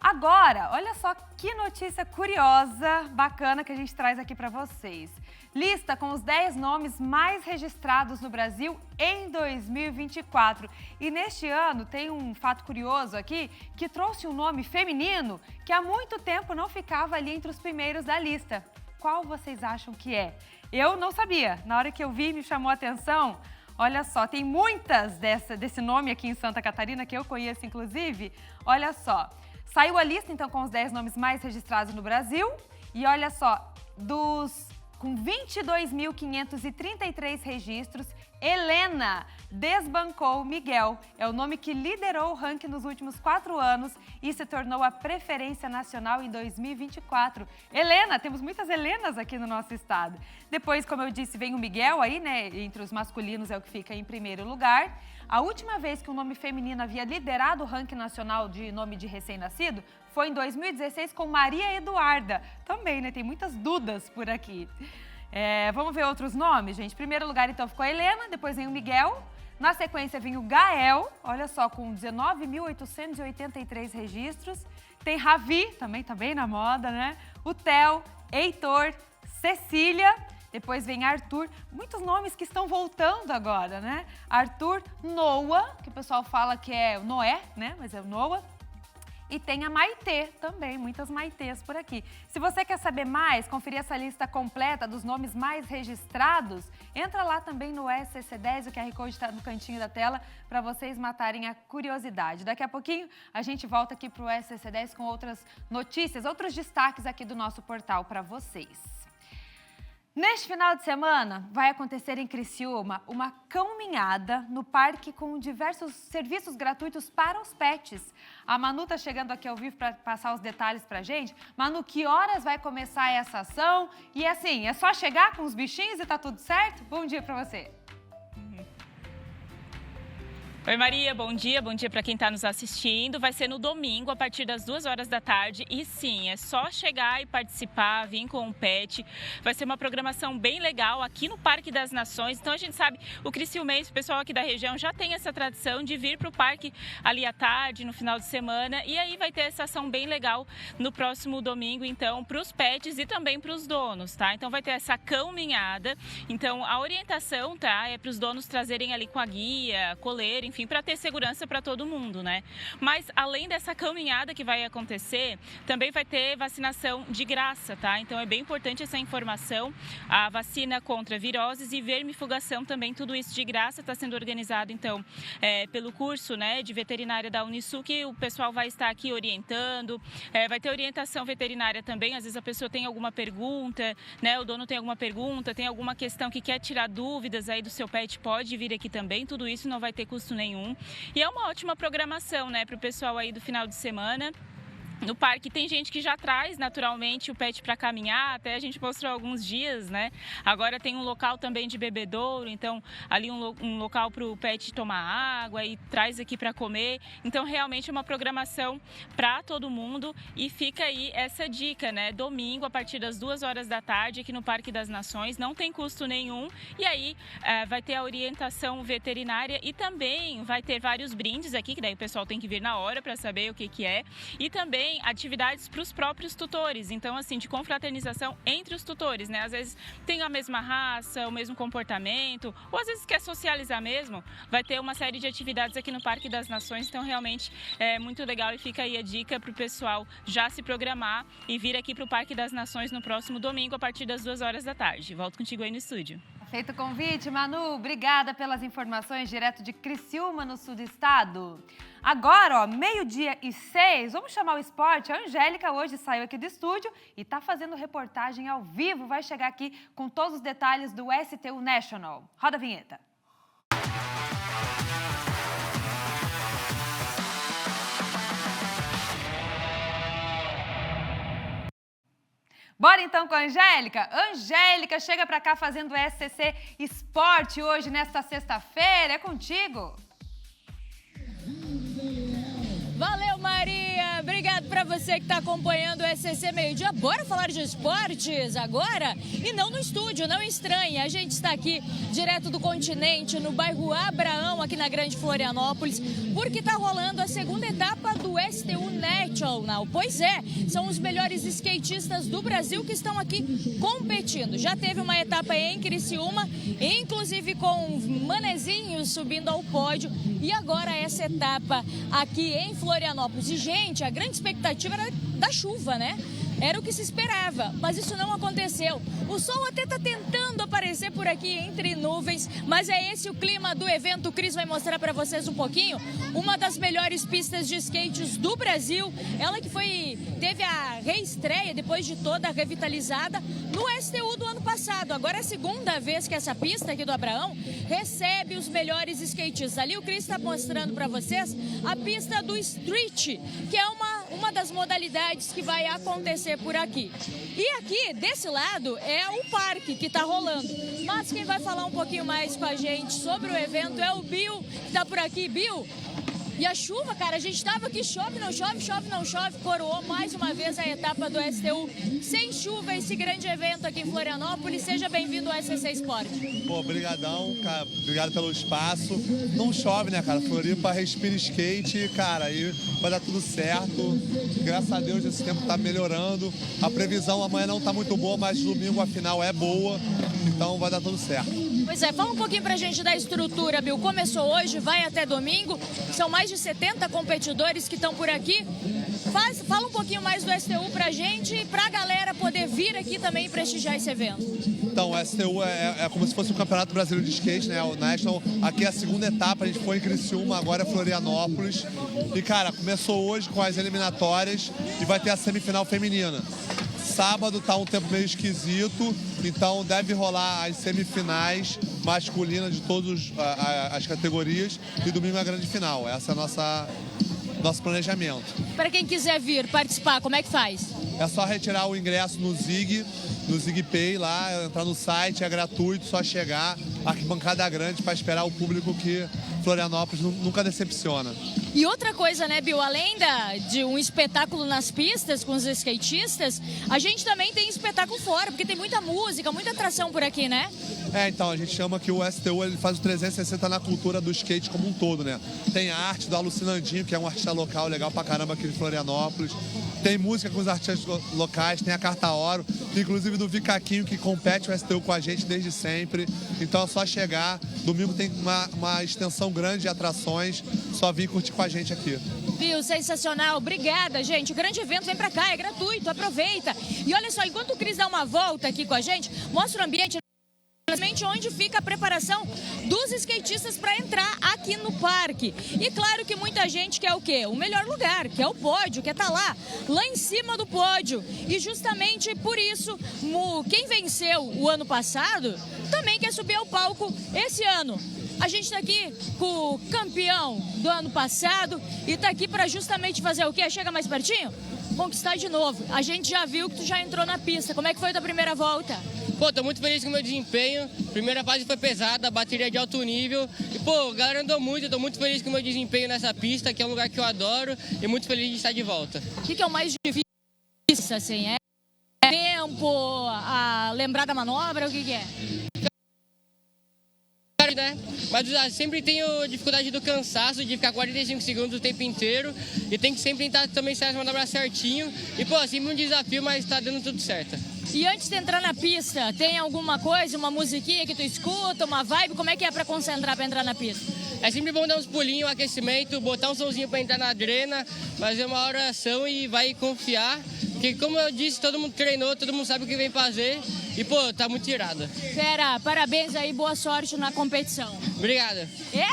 Agora, olha só que notícia curiosa, bacana que a gente traz aqui para vocês. Lista com os 10 nomes mais registrados no Brasil em 2024. E neste ano tem um fato curioso aqui que trouxe um nome feminino que há muito tempo não ficava ali entre os primeiros da lista. Qual vocês acham que é? Eu não sabia. Na hora que eu vi, me chamou a atenção. Olha só, tem muitas desse nome aqui em Santa Catarina, que eu conheço inclusive. Olha só, saiu a lista então com os 10 nomes mais registrados no Brasil. E olha só, com 22.533 registros, Helena desbancou Miguel. É o nome que liderou o ranking nos últimos 4 anos e se tornou a preferência nacional em 2024. Helena, temos muitas Helenas aqui no nosso estado. Depois, como eu disse, vem o Miguel aí, né? Entre os masculinos é o que fica em primeiro lugar. A última vez que um nome feminino havia liderado o ranking nacional de nome de recém-nascido foi em 2016 com Maria Eduarda. Também, né? Tem muitas Dudas por aqui. Vamos ver outros nomes, gente. Em primeiro lugar, então, ficou a Helena, depois vem o Miguel. Na sequência, vem o Gael, olha só, com 19.883 registros. Tem Ravi, também tá bem na moda, né? O Theo, Heitor, Cecília. Depois vem Arthur, muitos nomes que estão voltando agora, né? Arthur, Noah, que o pessoal fala que é o Noé, né? Mas é o Noah. E tem a Maitê também, muitas Maitês por aqui. Se você quer saber mais, conferir essa lista completa dos nomes mais registrados, entra lá também no SCC10, o QR Code está no cantinho da tela, para vocês matarem a curiosidade. Daqui a pouquinho a gente volta aqui para o SCC10 com outras notícias, outros destaques aqui do nosso portal para vocês. Neste final de semana, vai acontecer em Criciúma uma caminhada no parque com diversos serviços gratuitos para os pets. A Manu está chegando aqui ao vivo para passar os detalhes para a gente. Manu, que horas vai começar essa ação? E assim, é só chegar com os bichinhos e tá tudo certo? Bom dia para você. Oi Maria, bom dia para quem está nos assistindo. Vai ser no domingo, a partir das 2 horas da tarde. E sim, é só chegar e participar, vir com o pet. Vai ser uma programação bem legal aqui no Parque das Nações. Então a gente sabe, o criciumense, o pessoal aqui da região já tem essa tradição de vir para o parque ali à tarde, no final de semana. E aí vai ter essa ação bem legal no próximo domingo, então, para os pets e também para os donos, tá? Então vai ter essa caminhada. Então a orientação, tá, é para os donos trazerem ali com a guia, coleira, enfim, para ter segurança para todo mundo, né? Mas além dessa caminhada que vai acontecer, também vai ter vacinação de graça, tá? Então é bem importante essa informação. A vacina contra viroses e vermifugação também, tudo isso de graça, está sendo organizado, então, pelo curso, né, de veterinária da Unisul, que o pessoal vai estar aqui orientando. Vai ter orientação veterinária também, às vezes a pessoa tem alguma pergunta, né? O dono tem alguma pergunta, tem alguma questão que quer tirar dúvidas aí do seu pet, pode vir aqui também, tudo isso não vai ter custo nenhum. E é uma ótima programação, né, para o pessoal aí do final de semana. No parque tem gente que já traz naturalmente o pet para caminhar, até a gente mostrou alguns dias, né? Agora tem um local também de bebedouro, então ali um local para o pet tomar água e traz aqui para comer. Então realmente é uma programação para todo mundo e fica aí essa dica, né? Domingo a partir das 2 horas da tarde aqui no Parque das Nações, não tem custo nenhum e aí vai ter a orientação veterinária e também vai ter vários brindes aqui, que daí o pessoal tem que vir na hora para saber o que é, e também atividades para os próprios tutores, então assim, de confraternização entre os tutores, né? Às vezes tem a mesma raça, o mesmo comportamento, ou às vezes quer socializar mesmo, vai ter uma série de atividades aqui no Parque das Nações, então realmente é muito legal e fica aí a dica para o pessoal já se programar e vir aqui para o Parque das Nações no próximo domingo a partir das 2 horas da tarde. Volto contigo aí no estúdio. Feito o convite, Manu, obrigada pelas informações direto de Criciúma, no sul do estado. Agora, ó, 12:06, vamos chamar o esporte. A Angélica hoje saiu aqui do estúdio e está fazendo reportagem ao vivo. Vai chegar aqui com todos os detalhes do STU National. Roda a vinheta. Bora então com a Angélica? Angélica, chega pra cá fazendo o SCC Esporte hoje, nesta sexta-feira. É contigo. Valeu, Maria! Obrigado pra para você que está acompanhando o SCC Meio Dia. Bora falar de esportes agora? E não no estúdio, não estranhe. A gente está aqui direto do continente, no bairro Abraão, aqui na Grande Florianópolis, porque está rolando a segunda etapa do STU National. Pois é, são os melhores skatistas do Brasil que estão aqui competindo. Já teve uma etapa em Criciúma, inclusive com manezinhos subindo ao pódio. E agora essa etapa aqui em Florianópolis. E, gente, a grande expectativa era da chuva, né? Era o que se esperava, mas isso não aconteceu. O sol até está tentando aparecer por aqui entre nuvens, mas é esse o clima do evento. O Cris vai mostrar para vocês um pouquinho. Uma das melhores pistas de skates do Brasil. Ela que teve a reestreia depois de toda revitalizada no STU do ano passado. Agora é a segunda vez que essa pista aqui do Abraão recebe os melhores skatistas. Ali o Cris está mostrando para vocês a pista do Street, que é uma das modalidades que vai acontecer por aqui. E aqui, desse lado, é o parque que está rolando. Mas quem vai falar um pouquinho mais com a gente sobre o evento é o Bill, que está por aqui. Bill, e a chuva, cara, a gente estava aqui, chove, não chove, chove, não chove, coroou mais uma vez a etapa do STU. Sem chuva, esse grande evento aqui em Florianópolis. Seja bem-vindo ao SCC Esporte. Pô, brigadão, cara, obrigado pelo espaço. Não chove, né, cara? Floripa respira skate, cara, aí vai dar tudo certo. Graças a Deus esse tempo tá melhorando. A previsão amanhã não tá muito boa, mas domingo a final é boa, então vai dar tudo certo. Pois é, fala um pouquinho pra gente da estrutura, Bill. Começou hoje, vai até domingo, são mais de 70 competidores que estão por aqui. Fala um pouquinho mais do STU pra gente e pra galera poder vir aqui também prestigiar esse evento. Então, o STU é como se fosse o Campeonato Brasileiro de Skate, né? O National. Aqui é a segunda etapa, a gente foi em Criciúma, agora é Florianópolis. E, cara, começou hoje com as eliminatórias e vai ter a semifinal feminina. Sábado tá um tempo meio esquisito, então deve rolar as semifinais masculinas de todas as categorias e domingo é a grande final. Essa é nosso planejamento. Para quem quiser vir participar, como é que faz? É só retirar o ingresso no Zig Pay lá, entrar no site, é gratuito, só chegar, arquibancada grande para esperar o público que Florianópolis nunca decepciona. E outra coisa, né, Bill, além de um espetáculo nas pistas com os skatistas, a gente também tem espetáculo fora, porque tem muita música, muita atração por aqui, né? Então, a gente chama que o STU ele faz o 360 na cultura do skate como um todo, né? Tem a arte do Alucinandinho, que é um artista local legal pra caramba aqui de Florianópolis. Tem música com os artistas locais, tem a Carta Oro, inclusive do Vicaquinho, que compete o STU com a gente desde sempre. Então é só chegar. Domingo tem uma extensão grande de atrações, só vir curtir com a gente aqui. Bill, sensacional. Obrigada, gente. O grande evento vem pra cá, é gratuito, aproveita. E olha só, enquanto o Cris dá uma volta aqui com a gente, mostra o ambiente onde fica a preparação dos skatistas para entrar aqui no parque. E claro que muita gente quer o quê? O melhor lugar, que é o pódio, quer estar lá em cima do pódio. E justamente por isso, quem venceu o ano passado também quer subir ao palco esse ano. A gente está aqui com o campeão do ano passado e está aqui para justamente fazer o quê? Chega mais pertinho? Conquistar de novo. A gente já viu que tu já entrou na pista. Como é que foi a tua primeira volta? Pô, tô muito feliz com o meu desempenho. Primeira fase foi pesada, bateria de alto nível. E, pô, a galera andou muito. Eu tô muito feliz com o meu desempenho nessa pista, que é um lugar que eu adoro. E muito feliz de estar de volta. O que é o mais difícil, assim? É tempo, a lembrar da manobra, o que é? Né? Mas sempre tenho dificuldade do cansaço, de ficar 45 segundos o tempo inteiro. E tem que sempre tentar também sair as manobras certinho. E, pô, sempre um desafio, mas tá dando tudo certo. E antes de entrar na pista, tem alguma coisa, uma musiquinha que tu escuta, uma vibe? Como é que é pra concentrar, pra entrar na pista? É sempre bom dar uns pulinhos, um aquecimento, botar um somzinho pra entrar na adrena, fazer uma oração e vai confiar. Porque, como eu disse, todo mundo treinou, todo mundo sabe o que vem fazer. E, pô, tá muito irado. Fera, parabéns aí, boa sorte na competição. Obrigada.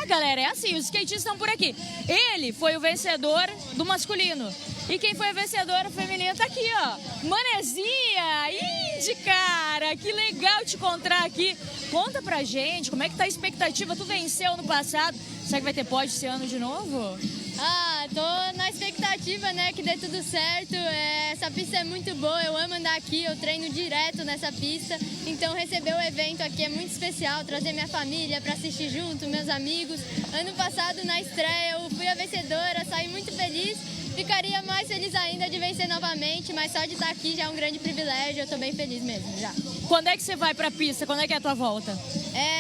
Galera, é assim, os skatistas estão por aqui. Ele foi o vencedor do masculino. E quem foi a vencedora feminina tá aqui, ó. Manezinha, Indy, cara, que legal te encontrar aqui. Conta pra gente, como é que tá a expectativa? Tu venceu no passado, será que vai ter pódio esse ano de novo? Tô na expectativa, né, que dê tudo certo. Essa pista é muito boa, eu amo andar aqui, eu treino direto nessa pista. Então receber o evento aqui é muito especial, trazer minha família para assistir junto, meus amigos. Ano passado, na estreia, eu fui a vencedora, saí muito feliz. ficaria mais feliz ainda de vencer novamente, mas só de estar aqui já é um grande privilégio, eu tô bem feliz mesmo já. Quando é que você vai pra pista? Quando é que é a tua volta?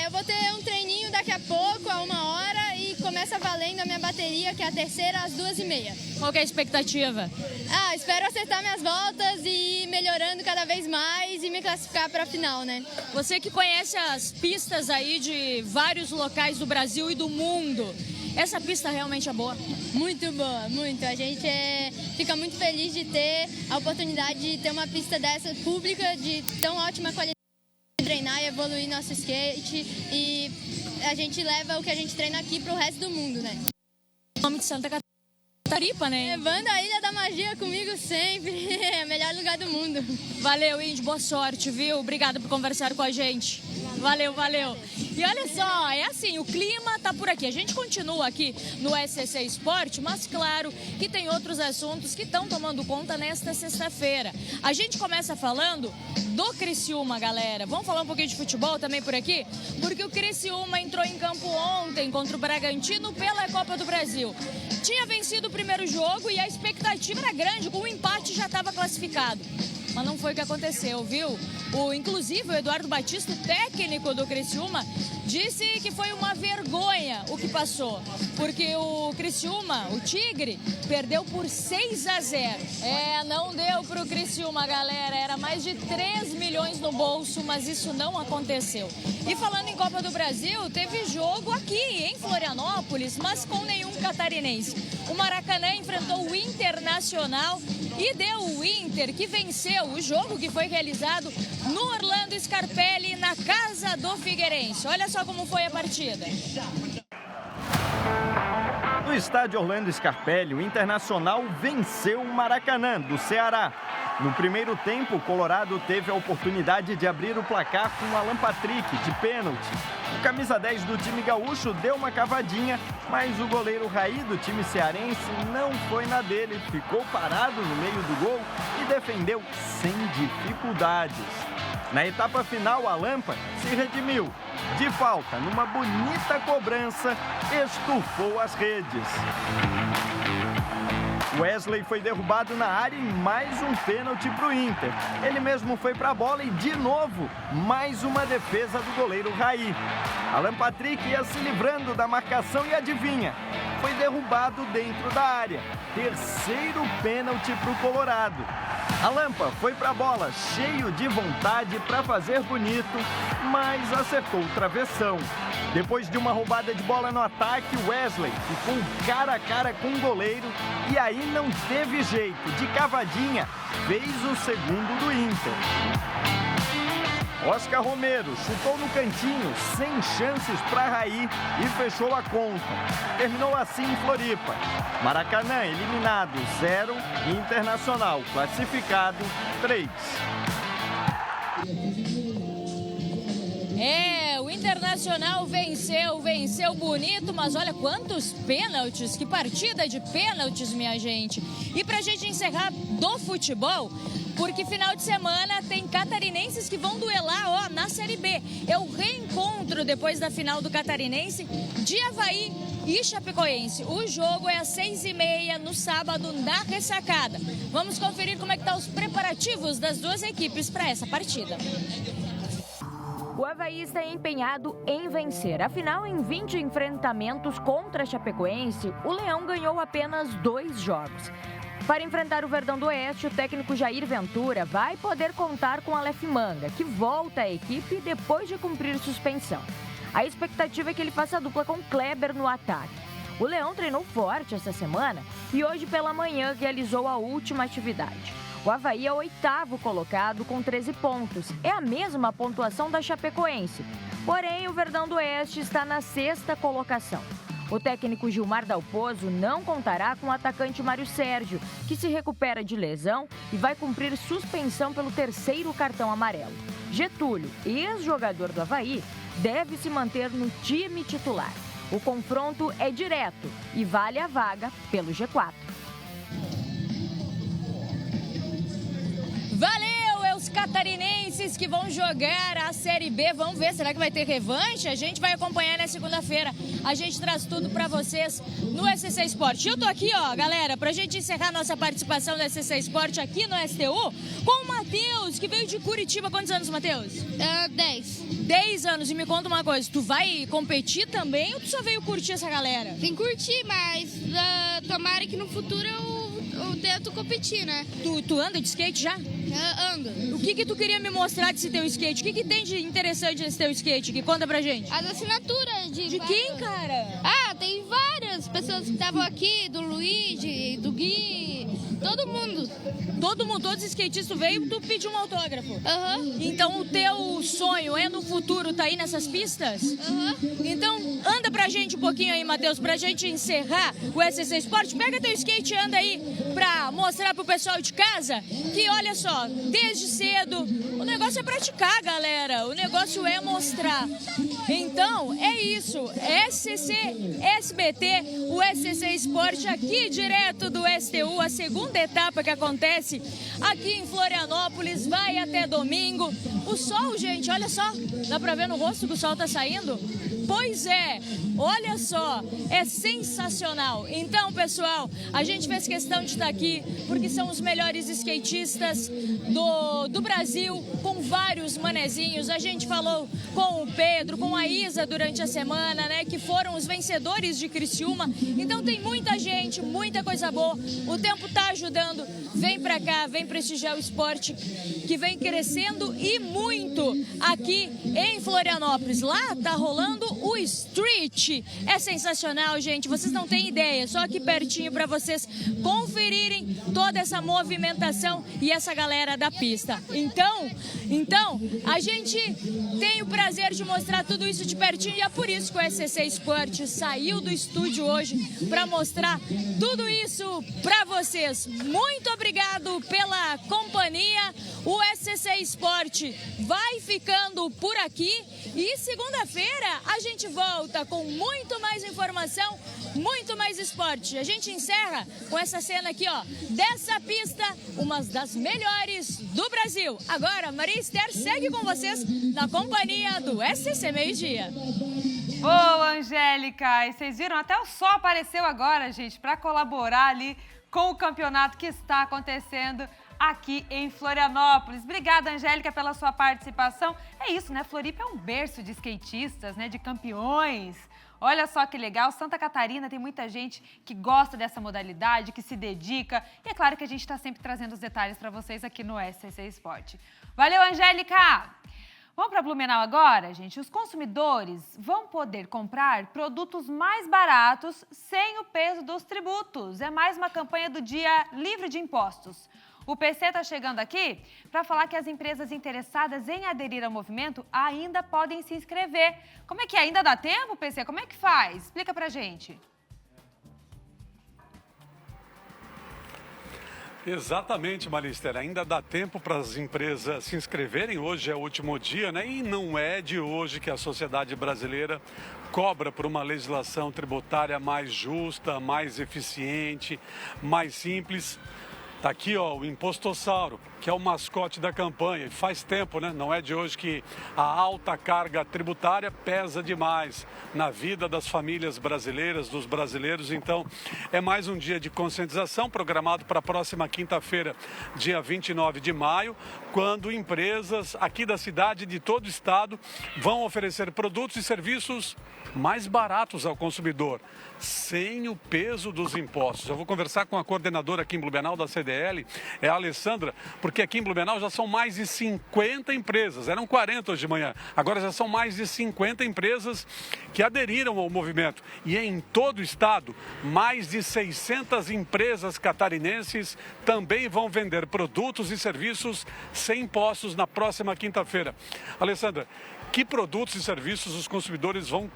Eu vou ter um treininho daqui a pouco, a 1h, e começa valendo a minha bateria, que é a terceira, às 2h30. Qual que é a expectativa? Espero acertar minhas voltas e ir melhorando cada vez mais e me classificar para a final, né? Você que conhece as pistas aí de vários locais do Brasil e do mundo, essa pista realmente é boa? Muito boa, muito. A gente fica muito feliz de ter a oportunidade de ter uma pista dessa pública, de tão ótima qualidade, de treinar e evoluir nosso skate, e a gente leva o que a gente treina aqui para o resto do mundo, né? O nome de Santa Catarina, né? Levando a Ilha da Magia comigo sempre, é o melhor lugar do mundo. Valeu, Indy, boa sorte, viu? Obrigada por conversar com a gente. Valeu, valeu. E olha só, é assim, o clima tá por aqui. A gente continua aqui no SCC Esporte, mas claro que tem outros assuntos que estão tomando conta nesta sexta-feira. A gente começa falando do Criciúma, galera. Vamos falar um pouquinho de futebol também por aqui? Porque o Criciúma entrou em campo ontem contra o Bragantino pela Copa do Brasil. Tinha vencido o primeiro jogo e a expectativa era grande, com o empate já estava classificado. Mas não foi o que aconteceu, viu? Inclusive, o Eduardo Batista, o técnico do Criciúma, disse que foi uma vergonha o que passou. Porque o Criciúma, o Tigre, perdeu por 6-0. Não deu pro Criciúma, galera. Era mais de 3 milhões no bolso, mas isso não aconteceu. E falando em Copa do Brasil, teve jogo aqui em Florianópolis, mas com nenhum catarinense. O Maracanã enfrentou o Internacional e deu o Inter, que venceu o jogo que foi realizado no Orlando Scarpelli, na casa do Figueirense. Olha só como foi a partida. No estádio Orlando Scarpelli, o Internacional venceu o Maracanã, do Ceará. No primeiro tempo, o Colorado teve a oportunidade de abrir o placar com o Alan Patrick, de pênalti. O camisa 10 do time gaúcho deu uma cavadinha, mas o goleiro Raí do time cearense não foi na dele. Ficou parado no meio do gol e defendeu sem dificuldades. Na etapa final, a Lampa se redimiu. De falta, numa bonita cobrança, estufou as redes. Wesley foi derrubado na área e mais um pênalti para o Inter. Ele mesmo foi para a bola e, de novo, mais uma defesa do goleiro Raí. Alan Patrick ia se livrando da marcação e adivinha, foi derrubado dentro da área. Terceiro pênalti para o Colorado. A Lampa foi para a bola cheio de vontade para fazer bonito, mas acertou o travessão. Depois de uma roubada de bola no ataque, Wesley ficou cara a cara com o goleiro e aí não teve jeito. De cavadinha, fez o segundo do Inter. Oscar Romero chutou no cantinho, sem chances para Raí e fechou a conta. Terminou assim em Floripa. Maracanã eliminado 0, Internacional classificado 3. O Internacional venceu bonito, mas olha quantos pênaltis, que partida de pênaltis, minha gente. E pra gente encerrar do futebol, porque final de semana tem catarinenses que vão duelar na Série B. É o reencontro depois da final do Catarinense de Avaí e Chapecoense. O jogo é às 6h30 no sábado na Ressacada. Vamos conferir como é que estão os preparativos das duas equipes para essa partida. O Avaí está empenhado em vencer. Afinal, em 20 enfrentamentos contra a Chapecoense, o Leão ganhou apenas 2 jogos. Para enfrentar o Verdão do Oeste, o técnico Jair Ventura vai poder contar com Aleph Manga, que volta à equipe depois de cumprir suspensão. A expectativa é que ele faça a dupla com Kleber no ataque. O Leão treinou forte essa semana e hoje pela manhã realizou a última atividade. O Avaí é o 8º colocado com 13 pontos. É a mesma pontuação da Chapecoense. Porém, o Verdão do Oeste está na 6ª colocação. O técnico Gilmar Dalpozo não contará com o atacante Mário Sérgio, que se recupera de lesão e vai cumprir suspensão pelo 3º cartão amarelo. Getúlio, ex-jogador do Avaí, deve se manter no time titular. O confronto é direto e vale a vaga pelo G4. Valeu, Euskadi! catarinenses que vão jogar a Série B. Vamos ver, será que vai ter revanche? A gente vai acompanhar na segunda-feira. A gente traz tudo pra vocês no SC Sport. Eu tô aqui, ó, galera, pra gente encerrar nossa participação no SC Sport aqui no STU com o Matheus, que veio de Curitiba. Quantos anos, Matheus? 10. 10 anos. E me conta uma coisa, tu vai competir também ou tu só veio curtir essa galera? Tem que curtir, mas tomara que no futuro eu tento competir, né? Tu anda de skate já? Ando. O que tu queria me mostrar desse teu skate? O que tem de interessante nesse teu skate? Que conta pra gente. As assinaturas de quem, cara? Ah, tem várias pessoas que estavam aqui, do Luigi, do Gui, todo mundo. Todo mundo, todos os skatistas veio e tu pediu um autógrafo. Aham. Então o teu sonho é no futuro tá aí nessas pistas? Aham. Então anda pra gente um pouquinho aí, Matheus, pra gente encerrar o SC Sport. Pega teu skate e anda aí pra mostrar pro pessoal de casa que, olha só, desde cedo o negócio é praticar, galera. O negócio é mostrar. Então é isso, SCC, SBT, o SC Sport aqui direto do STU, a segunda etapa que acontece aqui em Florianópolis, vai até domingo. O sol, gente, olha só, dá pra ver no rosto que o sol tá saindo? Pois é, olha só, é sensacional. Então, pessoal, a gente fez questão de estar aqui porque são os melhores skatistas do Brasil, com vários manezinhos. A gente falou com o Pedro, com a Isa durante a semana, né, que foram os vencedores de Criciúma. Então tem muita gente, muita coisa boa. O tempo tá ajudando. Vem pra cá, vem prestigiar o esporte que vem crescendo e muito aqui em Florianópolis. Lá tá rolando o Street. É sensacional, gente. Vocês não têm ideia. Só aqui pertinho para vocês conferirem toda essa movimentação e essa galera da pista. Então, a gente tem o prazer de mostrar tudo isso de pertinho e é por isso que o SC Sport saiu do estúdio hoje para mostrar tudo isso para vocês. Muito obrigado pela companhia. O SC Sport vai ficando por aqui e segunda-feira a gente volta com muito mais informação, muito mais esporte. A gente encerra com essa cena aqui, ó, dessa pista, uma das melhores do Brasil. Agora, Maria Esther segue com vocês na companhia do SC Meio-Dia. Boa, Angélica! E vocês viram, até o sol apareceu agora, gente, para colaborar ali com o campeonato que está acontecendo aqui em Florianópolis. Obrigada, Angélica, pela sua participação. É isso, né? Floripa é um berço de skatistas, né? De campeões. Olha só que legal, Santa Catarina tem muita gente que gosta dessa modalidade, que se dedica. E é claro que a gente está sempre trazendo os detalhes para vocês aqui no SC Sport. Valeu, Angélica! Vamos para Blumenau agora, gente? Os consumidores vão poder comprar produtos mais baratos sem o peso dos tributos. É mais uma campanha do Dia Livre de Impostos. O PC está chegando aqui para falar que as empresas interessadas em aderir ao movimento ainda podem se inscrever. Como é que é? Ainda dá tempo, PC? Como é que faz? Explica pra gente. Exatamente, Marister. Ainda dá tempo para as empresas se inscreverem. Hoje é o último dia, né? E não é de hoje que a sociedade brasileira cobra por uma legislação tributária mais justa, mais eficiente, mais simples. Tá aqui, ó, o Impostossauro, que é o mascote da campanha. E faz tempo, né? Não é de hoje que a alta carga tributária pesa demais na vida das famílias brasileiras, dos brasileiros. Então, é mais um dia de conscientização programado para a próxima quinta-feira, dia 29 de maio, quando empresas aqui da cidade, de todo o estado, vão oferecer produtos e serviços mais baratos ao consumidor, sem o peso dos impostos. Eu vou conversar com a coordenadora aqui em Blumenau da CDL, é a Alessandra, porque aqui em Blumenau já são mais de 50 empresas, eram 40 hoje de manhã, agora já são mais de 50 empresas que aderiram ao movimento. E em todo o estado, mais de 600 empresas catarinenses também vão vender produtos e serviços sem impostos na próxima quinta-feira. Alessandra, que produtos e serviços os consumidores vão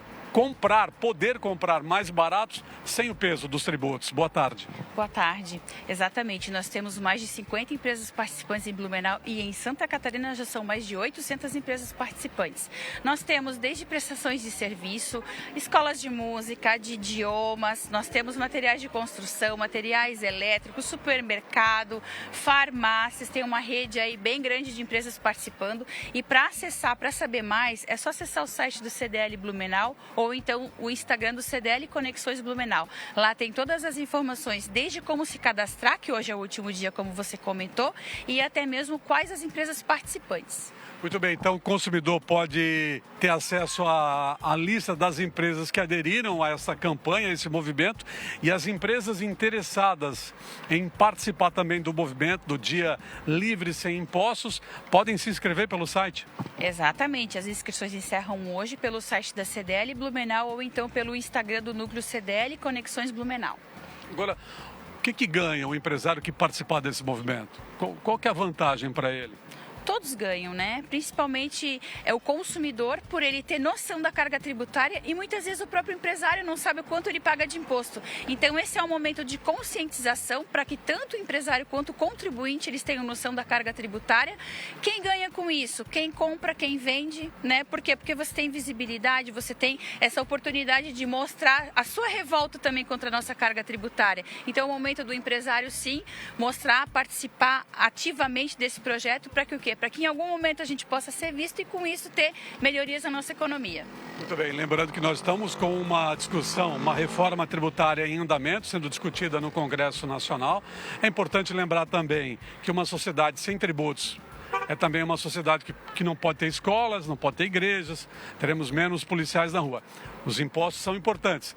poder comprar mais baratos sem o peso dos tributos. Boa tarde. Boa tarde. Exatamente. Nós temos mais de 50 empresas participantes em Blumenau e em Santa Catarina já são mais de 800 empresas participantes. Nós temos desde prestações de serviço, escolas de música, de idiomas, nós temos materiais de construção, materiais elétricos, supermercado, farmácias, tem uma rede aí bem grande de empresas participando. E para acessar, para saber mais, é só acessar o site do CDL Blumenau ou então o Instagram do CDL Conexões Blumenau. Lá tem todas as informações, desde como se cadastrar, que hoje é o último dia, como você comentou, e até mesmo quais as empresas participantes. Muito bem, então o consumidor pode ter acesso à lista das empresas que aderiram a essa campanha, a esse movimento, e as empresas interessadas em participar também do movimento do Dia Livre Sem Impostos podem se inscrever pelo site? Exatamente, as inscrições encerram hoje pelo site da CDL Blumenau ou então pelo Instagram do Núcleo CDL Conexões Blumenau. Agora, o que ganha o empresário que participar desse movimento? Qual que é a vantagem para ele? Todos ganham, né? Principalmente é o consumidor, por ele ter noção da carga tributária, e muitas vezes o próprio empresário não sabe o quanto ele paga de imposto. Então esse é um momento de conscientização para que tanto o empresário quanto o contribuinte eles tenham noção da carga tributária. Quem ganha com isso? Quem compra, quem vende, né? Por quê? Porque você tem visibilidade, você tem essa oportunidade de mostrar a sua revolta também contra a nossa carga tributária. Então é o momento do empresário sim mostrar, participar ativamente desse projeto para que o quê? Para que em algum momento a gente possa ser visto e com isso ter melhorias na nossa economia. Muito bem, lembrando que nós estamos com uma discussão, uma reforma tributária em andamento, sendo discutida no Congresso Nacional. É importante lembrar também que uma sociedade sem tributos é também uma sociedade que não pode ter escolas, não pode ter igrejas, teremos menos policiais na rua. Os impostos são importantes.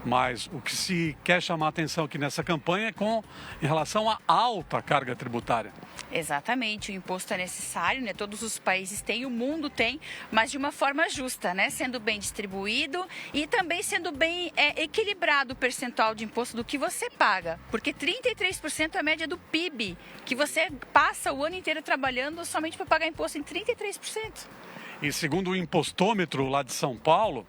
Mas o que se quer chamar a atenção aqui nessa campanha é em relação à alta carga tributária. Exatamente, o imposto é necessário, né? Todos os países têm, o mundo tem, mas de uma forma justa, né? Sendo bem distribuído e também sendo bem equilibrado o percentual de imposto do que você paga. Porque 33% é a média do PIB, que você passa o ano inteiro trabalhando somente para pagar imposto em 33%. E segundo o impostômetro lá de São Paulo,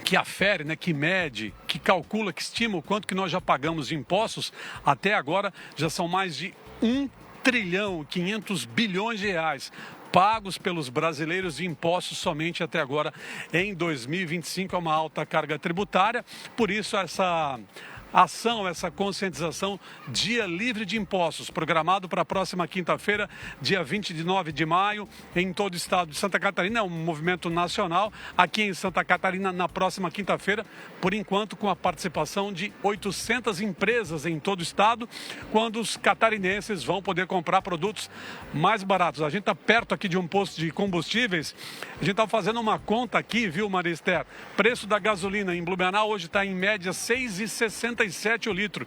que afere, né, que mede, que calcula, que estima o quanto que nós já pagamos de impostos, até agora já são mais de 1 trilhão e 500 bilhões de reais pagos pelos brasileiros de impostos somente até agora em 2025. É uma alta carga tributária, por isso essa ação, essa conscientização, Dia Livre de Impostos, programado para a próxima quinta-feira, dia 29 de maio, em todo o estado de Santa Catarina. É um movimento nacional. Aqui em Santa Catarina, na próxima quinta-feira, por enquanto, com a participação de 800 empresas em todo o estado, quando os catarinenses vão poder comprar produtos mais baratos. A gente está perto aqui de um posto de combustíveis. A gente está fazendo uma conta aqui, viu, Maria Esther? Preço da gasolina em Blumenau hoje está em média R$ 6,67 o litro.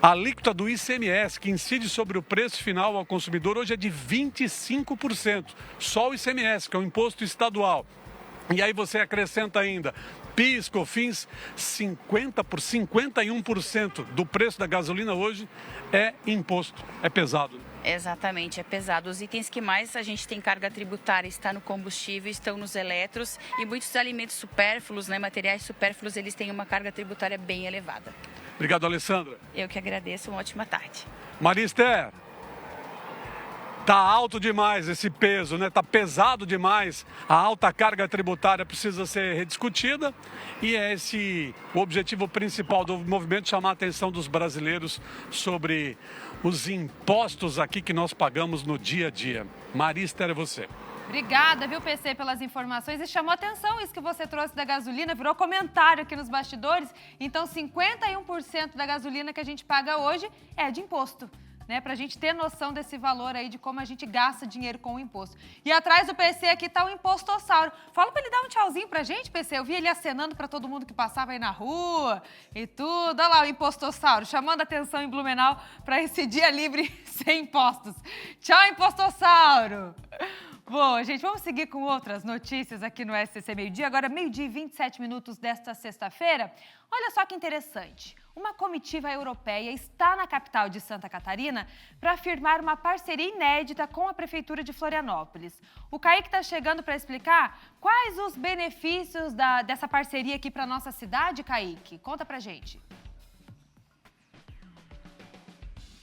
A alíquota do ICMS, que incide sobre o preço final ao consumidor, hoje é de 25%. Só o ICMS, que é o imposto estadual. E aí você acrescenta ainda PIS, COFINS, 51% do preço da gasolina hoje é imposto. É pesado. Exatamente, é pesado. Os itens que mais a gente tem carga tributária está no combustível, estão nos eletros e muitos alimentos supérfluos, né, materiais supérfluos, eles têm uma carga tributária bem elevada. Obrigado, Alessandra. Eu que agradeço, uma ótima tarde. Maria Esther, tá alto demais esse peso, né? Tá pesado demais. A alta carga tributária precisa ser rediscutida e é esse o objetivo principal do movimento, chamar a atenção dos brasileiros sobre os impostos aqui que nós pagamos no dia a dia. Maria Esther, é você. Obrigada, viu, PC, pelas informações. E chamou atenção isso que você trouxe da gasolina, virou comentário aqui nos bastidores. Então, 51% da gasolina que a gente paga hoje é de imposto, né? Pra gente ter noção desse valor aí, de como a gente gasta dinheiro com o imposto. E atrás do PC aqui tá o impostossauro. Fala pra ele dar um tchauzinho pra gente, PC. Eu vi ele acenando pra todo mundo que passava aí na rua e tudo. Olha lá o impostossauro, chamando a atenção em Blumenau pra esse dia livre sem impostos. Tchau, impostossauro! Bom, gente, vamos seguir com outras notícias aqui no SCC Meio Dia. Agora, 12h27 desta sexta-feira. Olha só que interessante. uma comitiva europeia está na capital de Santa Catarina para firmar uma parceria inédita com a Prefeitura de Florianópolis. O Kaique está chegando para explicar quais os benefícios dessa parceria aqui para a nossa cidade, Kaique. Conta pra gente.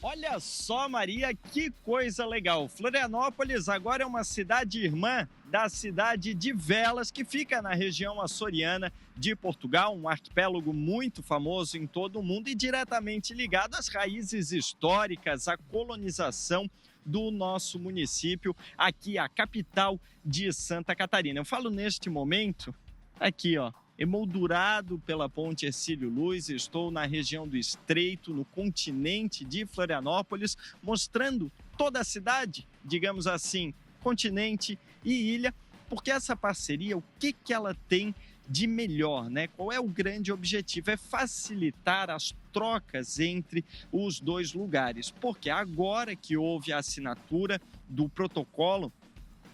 Olha só, Maria, que coisa legal. Florianópolis agora é uma cidade irmã da cidade de Velas, que fica na região açoriana de Portugal, um arquipélago muito famoso em todo o mundo e diretamente ligado às raízes históricas, à colonização do nosso município, aqui a capital de Santa Catarina. Eu falo neste momento, aqui ó, emoldurado pela ponte Hercílio Luz, estou na região do Estreito, no continente de Florianópolis, mostrando toda a cidade, digamos assim, continente e ilha, porque essa parceria, o que ela tem de melhor, né? Qual é o grande objetivo? É facilitar as trocas entre os dois lugares, porque agora que houve a assinatura do protocolo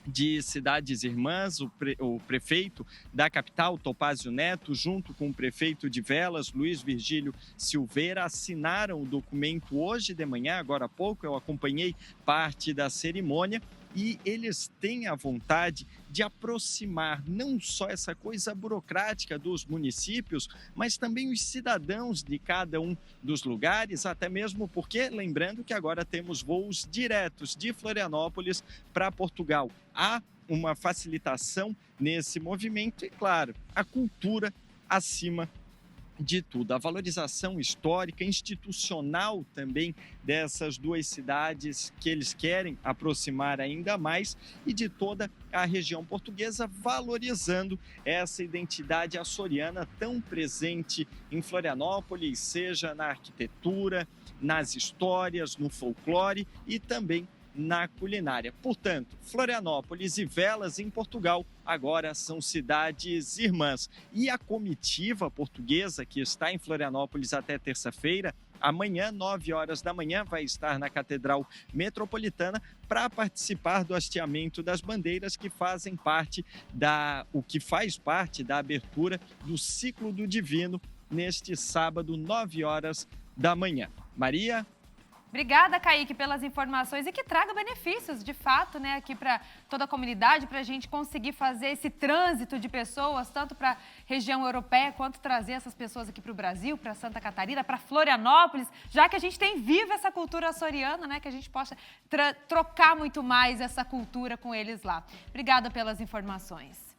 de cidades irmãs, o prefeito da capital, Topázio Neto, junto com o prefeito de Velas, Luiz Virgílio Silveira, assinaram o documento hoje de manhã, agora há pouco, eu acompanhei parte da cerimônia, e eles têm a vontade de aproximar não só essa coisa burocrática dos municípios, mas também os cidadãos de cada um dos lugares, até mesmo porque, lembrando que agora temos voos diretos de Florianópolis para Portugal. Há uma facilitação nesse movimento e, claro, a cultura acima de tudo, a valorização histórica, institucional também dessas duas cidades que eles querem aproximar ainda mais e de toda a região portuguesa, valorizando essa identidade açoriana tão presente em Florianópolis, seja na arquitetura, nas histórias, no folclore e também na culinária. Portanto, Florianópolis e Velas em Portugal agora são cidades irmãs. E a comitiva portuguesa que está em Florianópolis até terça-feira, amanhã, 9 horas da manhã, vai estar na Catedral Metropolitana para participar do hasteamento das bandeiras que fazem parte o que faz parte da abertura do Ciclo do Divino neste sábado, 9 horas da manhã. Maria? Obrigada, Kaique, pelas informações e que traga benefícios, de fato, né, aqui para toda a comunidade, para a gente conseguir fazer esse trânsito de pessoas, tanto para a região europeia, quanto trazer essas pessoas aqui para o Brasil, para Santa Catarina, para Florianópolis, já que a gente tem viva essa cultura açoriana, né, que a gente possa trocar muito mais essa cultura com eles lá. Obrigada pelas informações.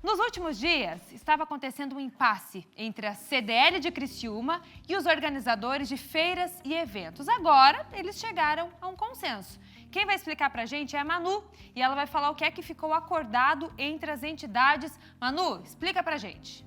Nos últimos dias, estava acontecendo um impasse entre a CDL de Criciúma e os organizadores de feiras e eventos. Agora, eles chegaram a um consenso. Quem vai explicar pra gente é a Manu, e ela vai falar o que é que ficou acordado entre as entidades. Manu, explica pra gente.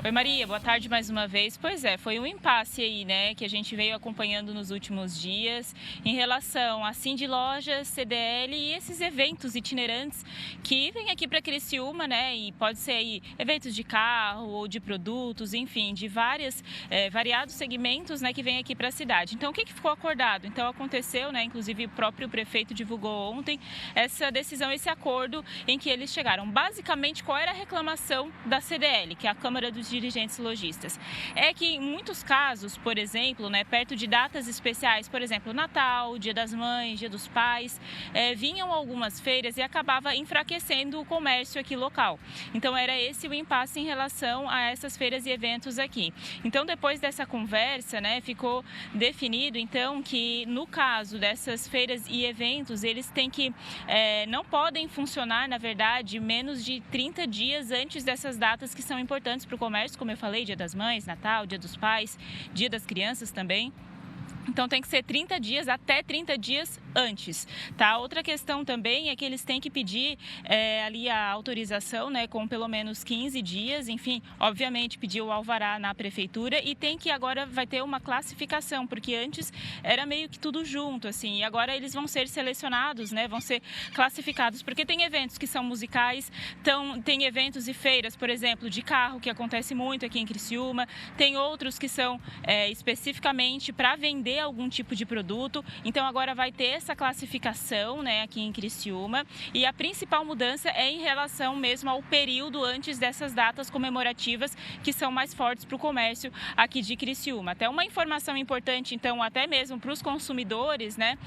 Oi, Maria, boa tarde mais uma vez. Pois é, foi um impasse aí, né, que a gente veio acompanhando nos últimos dias em relação a Cindy Lojas, CDL e esses eventos itinerantes que vêm aqui para Criciúma, né, e pode ser aí eventos de carro ou de produtos, enfim, de variados segmentos, né, que vêm aqui para a cidade. Então, o que ficou acordado? Então, aconteceu, né, inclusive o próprio prefeito divulgou ontem essa decisão, esse acordo em que eles chegaram. Basicamente, qual era a reclamação da CDL, que é a Câmara dos Dirigentes Lojistas? É que em muitos casos, por exemplo, né, perto de datas especiais, por exemplo, Natal, Dia das Mães, Dia dos Pais, vinham algumas feiras e acabava enfraquecendo o comércio aqui local. Então era esse o impasse em relação a essas feiras e eventos aqui. Então depois dessa conversa, né, ficou definido então que no caso dessas feiras e eventos, eles têm que, não podem funcionar, na verdade, menos de 30 dias antes dessas datas que são importantes para o comércio, como eu falei, Dia das Mães, Natal, Dia dos Pais, Dia das Crianças também. Então tem que ser 30 dias, até 30 dias antes, tá? Outra questão também é que eles têm que pedir ali a autorização, né, com pelo menos 15 dias, enfim, obviamente pedir o alvará na prefeitura e tem que agora vai ter uma classificação, porque antes era meio que tudo junto, assim, e agora eles vão ser selecionados, né, vão ser classificados, porque tem eventos que são musicais, tem eventos e feiras, por exemplo, de carro, que acontece muito aqui em Criciúma, tem outros que são especificamente para vender vender algum tipo de produto. Então agora vai ter essa classificação, né, aqui em Criciúma, e a principal mudança é em relação mesmo ao período antes dessas datas comemorativas que são mais fortes para o comércio aqui de Criciúma. Até uma informação importante, então, até mesmo para os consumidores, né,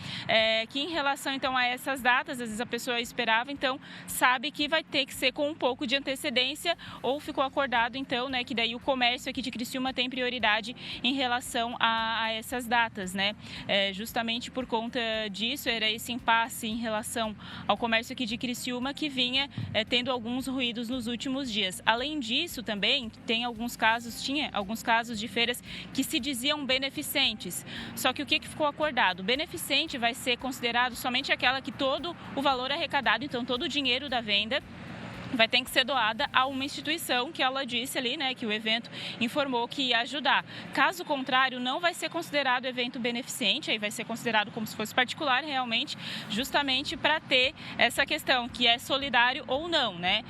que em relação então a essas datas, às vezes a pessoa esperava, então sabe que vai ter que ser com um pouco de antecedência, ou ficou acordado então, né, que daí o comércio aqui de Criciúma tem prioridade em relação a essas datas, né? Justamente por conta disso, era esse impasse em relação ao comércio aqui de Criciúma que vinha tendo alguns ruídos nos últimos dias. Além disso, também tinha alguns casos de feiras que se diziam beneficentes. Só que o que ficou acordado? O beneficente vai ser considerado somente aquela que todo o valor arrecadado, então todo o dinheiro da venda, vai ter que ser doada a uma instituição que ela disse ali, né, que o evento informou que ia ajudar. Caso contrário, não vai ser considerado evento beneficente, aí vai ser considerado como se fosse particular realmente, justamente para ter essa questão que é solidário ou não, né?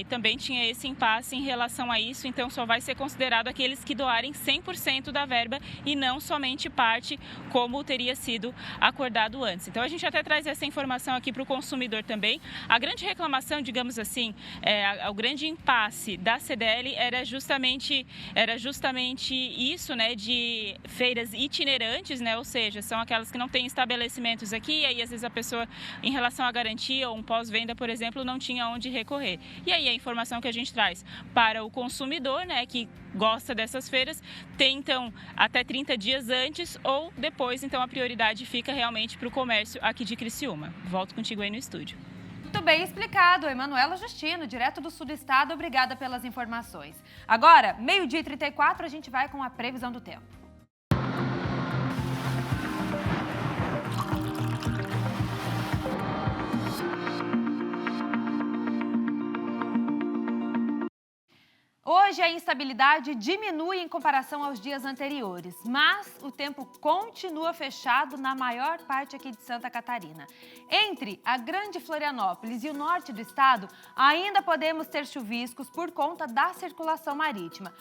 E também tinha esse impasse em relação a isso, então só vai ser considerado aqueles que doarem 100% da verba e não somente parte, como teria sido acordado antes. Então a gente até traz essa informação aqui para o consumidor também. A grande reclamação, digamos assim, o grande impasse da CDL era justamente isso, né, de feiras itinerantes, né, ou seja, são aquelas que não têm estabelecimentos aqui, e aí às vezes a pessoa, em relação à garantia ou um pós-venda, por exemplo, não tinha onde recorrer. E aí a informação que a gente traz para o consumidor, né, que gosta dessas feiras, tem então até 30 dias antes ou depois, então a prioridade fica realmente para o comércio aqui de Criciúma. Volto contigo aí no estúdio. Muito bem explicado, Emanuela Justino, direto do sul do estado. Obrigada pelas informações. Agora, 12h34, a gente vai com a previsão do tempo. Hoje a instabilidade diminui em comparação aos dias anteriores, mas o tempo continua fechado na maior parte aqui de Santa Catarina. Entre a Grande Florianópolis e o norte do estado, ainda podemos ter chuviscos por conta da circulação marítima.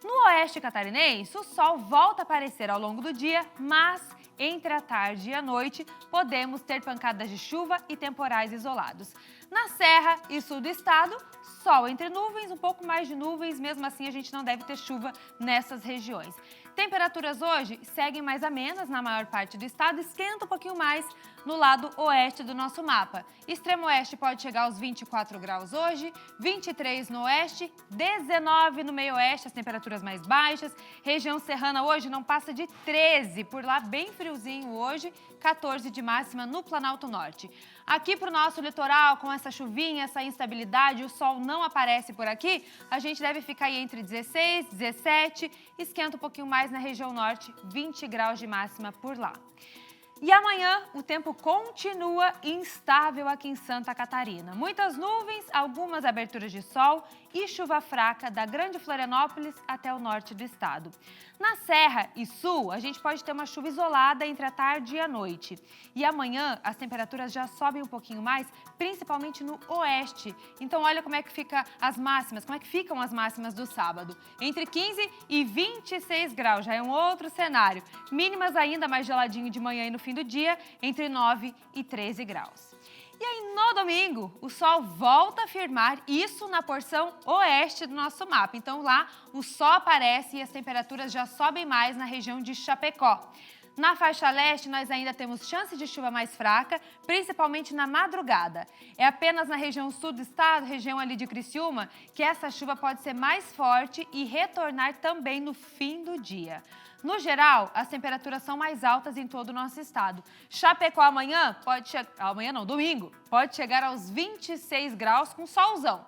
No oeste catarinense, o sol volta a aparecer ao longo do dia, mas entre a tarde e a noite podemos ter pancadas de chuva e temporais isolados. Na Serra e sul do estado, sol entre nuvens, um pouco mais de nuvens, mesmo assim a gente não deve ter chuva nessas regiões. Temperaturas hoje seguem mais amenas na maior parte do estado, esquenta um pouquinho mais no lado oeste do nosso mapa. Extremo oeste pode chegar aos 24 graus hoje, 23 no oeste, 19 no meio oeste, as temperaturas mais baixas. Região serrana hoje não passa de 13, por lá bem friozinho hoje, 14 de máxima no Planalto Norte. Aqui para o nosso litoral, com essa chuvinha, essa instabilidade, o sol não aparece por aqui, a gente deve ficar aí entre 16, 17, esquenta um pouquinho mais na região norte, 20 graus de máxima por lá. E amanhã o tempo continua instável aqui em Santa Catarina. Muitas nuvens, algumas aberturas de sol e chuva fraca da Grande Florianópolis até o norte do estado. Na Serra e Sul, a gente pode ter uma chuva isolada entre a tarde e a noite. E amanhã as temperaturas já sobem um pouquinho mais, principalmente no oeste. Então olha como é que ficam as máximas do sábado. Entre 15 e 26 graus, já é um outro cenário. Mínimas ainda mais geladinho de manhã e no fim do dia, entre 9 e 13 graus. E aí, no domingo, o sol volta a firmar, isso na porção oeste do nosso mapa. Então, lá, o sol aparece e as temperaturas já sobem mais na região de Chapecó. Na faixa leste, nós ainda temos chance de chuva mais fraca, principalmente na madrugada. É apenas na região sul do estado, região ali de Criciúma, que essa chuva pode ser mais forte e retornar também no fim do dia. No geral, as temperaturas são mais altas em todo o nosso estado. Chapecó amanhã domingo, pode chegar aos 26 graus com solzão.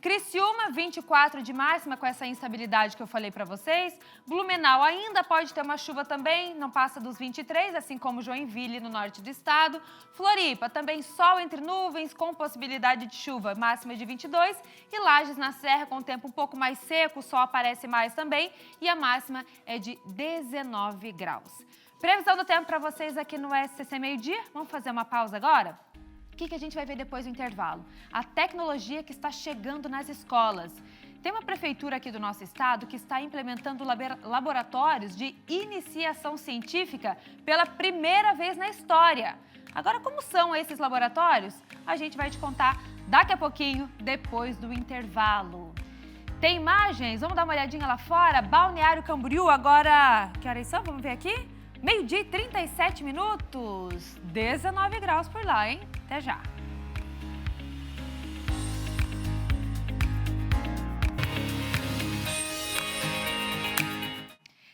Criciúma, 24 de máxima com essa instabilidade que eu falei para vocês. Blumenau ainda pode ter uma chuva também, não passa dos 23, assim como Joinville no norte do estado. Floripa, também sol entre nuvens com possibilidade de chuva, máxima de 22. E Lages na Serra com o tempo um pouco mais seco, o sol aparece mais também e a máxima é de 19 graus. Previsão do tempo para vocês aqui no SCC Meio-Dia. Vamos fazer uma pausa agora? O que a gente vai ver depois do intervalo? A tecnologia que está chegando nas escolas. Tem uma prefeitura aqui do nosso estado que está implementando laboratórios de iniciação científica pela primeira vez na história. Agora, como são esses laboratórios? A gente vai te contar daqui a pouquinho, depois do intervalo. Tem imagens? Vamos dar uma olhadinha lá fora? Balneário Camboriú, agora... Que horas são? Vamos ver aqui? 12h e 37 minutos. 19 graus por lá, hein? Até já.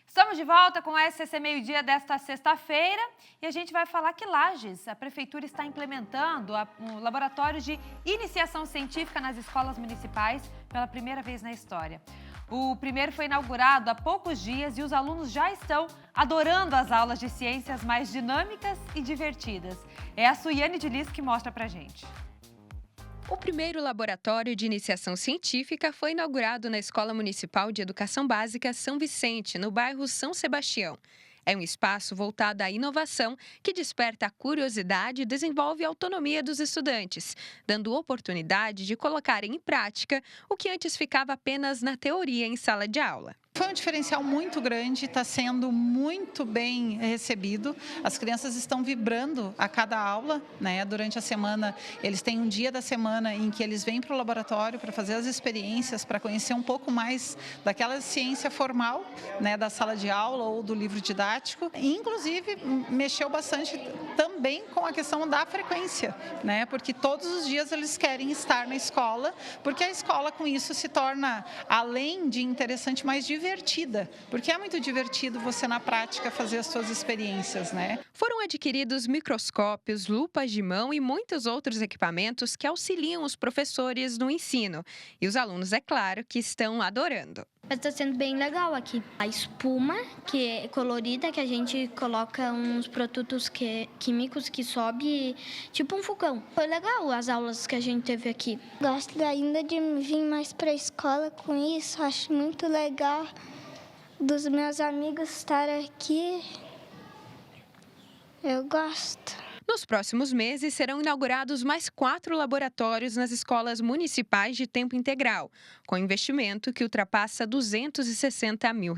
Estamos de volta com o SCC Meio-Dia desta sexta-feira e a gente vai falar que Lages, a Prefeitura está implementando um laboratório de iniciação científica nas escolas municipais pela primeira vez na história. O primeiro foi inaugurado há poucos dias e os alunos já estão adorando as aulas de ciências mais dinâmicas e divertidas. É a Suiane de Lis que mostra pra gente. O primeiro laboratório de iniciação científica foi inaugurado na Escola Municipal de Educação Básica São Vicente, no bairro São Sebastião. É um espaço voltado à inovação que desperta a curiosidade e desenvolve a autonomia dos estudantes, dando oportunidade de colocarem em prática o que antes ficava apenas na teoria em sala de aula. Foi um diferencial muito grande, está sendo muito bem recebido. As crianças estão vibrando a cada aula, né? Durante a semana, eles têm um dia da semana em que eles vêm para o laboratório para fazer as experiências, para conhecer um pouco mais daquela ciência formal, né? Da sala de aula ou do livro didático. E, inclusive, mexeu bastante também com a questão da frequência, né? Porque todos os dias eles querem estar na escola, porque a escola com isso se torna, além de interessante, mais divertida, porque é muito divertido você na prática fazer as suas experiências, né? Foram adquiridos microscópios, lupas de mão e muitos outros equipamentos que auxiliam os professores no ensino. E os alunos, é claro, que estão adorando. Está sendo bem legal aqui. A espuma, que é colorida, que a gente coloca uns produtos químicos que sobe tipo um fogão. Foi legal as aulas que a gente teve aqui. Gosto ainda de vir mais para a escola com isso, acho muito legal dos meus amigos estarem aqui. Eu gosto. Nos próximos meses, serão inaugurados mais 4 laboratórios nas escolas municipais de tempo integral, com investimento que ultrapassa R$260 mil.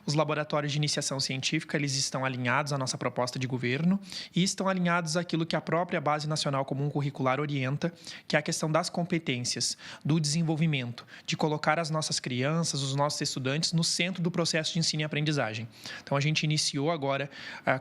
Os laboratórios de iniciação científica, eles estão alinhados à nossa proposta de governo e estão alinhados àquilo que a própria Base Nacional Comum Curricular orienta, que é a questão das competências, do desenvolvimento, de colocar as nossas crianças, os nossos estudantes no centro do processo de ensino e aprendizagem. Então, a gente iniciou agora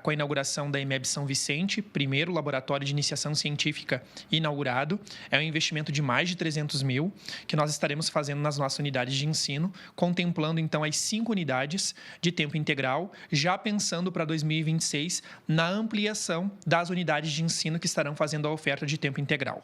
com a inauguração da EMEB São Vicente, primeiro laboratório de iniciação científica inaugurado. É um investimento de mais de 300 mil, que nós estaremos fazendo nas nossas unidades de ensino, contemplando, então, as 5 unidades de tempo integral, já pensando para 2026 na ampliação das unidades de ensino que estarão fazendo a oferta de tempo integral.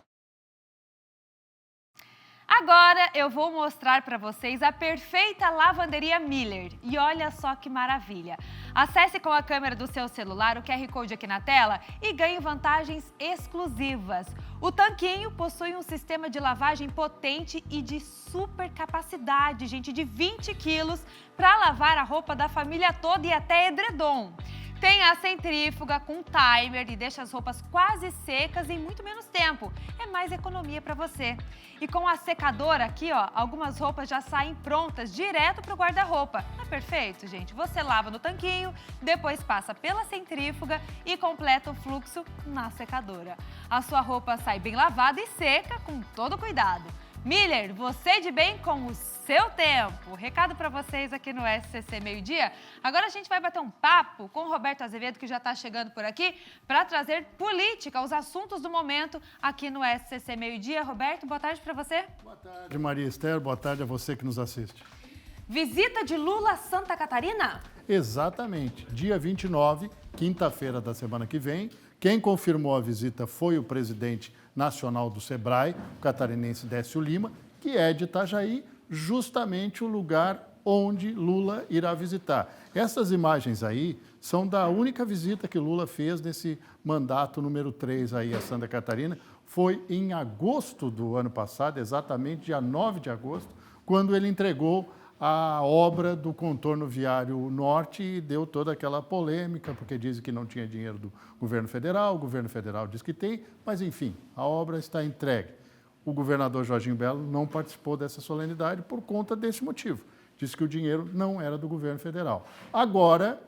Agora eu vou mostrar para vocês a perfeita lavanderia Miller. E olha só que maravilha! Acesse com a câmera do seu celular o QR Code aqui na tela e ganhe vantagens exclusivas. O tanquinho possui um sistema de lavagem potente e de super capacidade, gente, de 20 quilos para lavar a roupa da família toda e até edredom. Tem a centrífuga com timer e deixa as roupas quase secas em muito menos tempo. É mais economia para você. E com a secadora aqui, ó, algumas roupas já saem prontas direto para o guarda-roupa. Não é perfeito, gente? Você lava no tanquinho, depois passa pela centrífuga e completa o fluxo na secadora. A sua roupa sai bem lavada e seca com todo cuidado. Miller, você de bem com o seu tempo. Recado para vocês aqui no SCC Meio-Dia. Agora a gente vai bater um papo com o Roberto Azevedo, que já está chegando por aqui, para trazer política, os assuntos do momento aqui no SCC Meio-Dia. Roberto, boa tarde para você. Boa tarde, Maria Esther. Boa tarde a você que nos assiste. Visita de Lula a Santa Catarina? Exatamente. Dia 29, quinta-feira da semana que vem. Quem confirmou a visita foi o presidente nacional do SEBRAE, o catarinense Décio Lima, que é de Itajaí, justamente o lugar onde Lula irá visitar. Essas imagens aí são da única visita que Lula fez nesse mandato número 3 aí a Santa Catarina. Foi em agosto do ano passado, exatamente dia 9 de agosto, quando ele entregou a obra do contorno viário norte e deu toda aquela polêmica, porque dizem que não tinha dinheiro do governo federal, o governo federal diz que tem, mas enfim, a obra está entregue. O governador Jorginho Belo não participou dessa solenidade por conta desse motivo. Disse que o dinheiro não era do governo federal. Agora,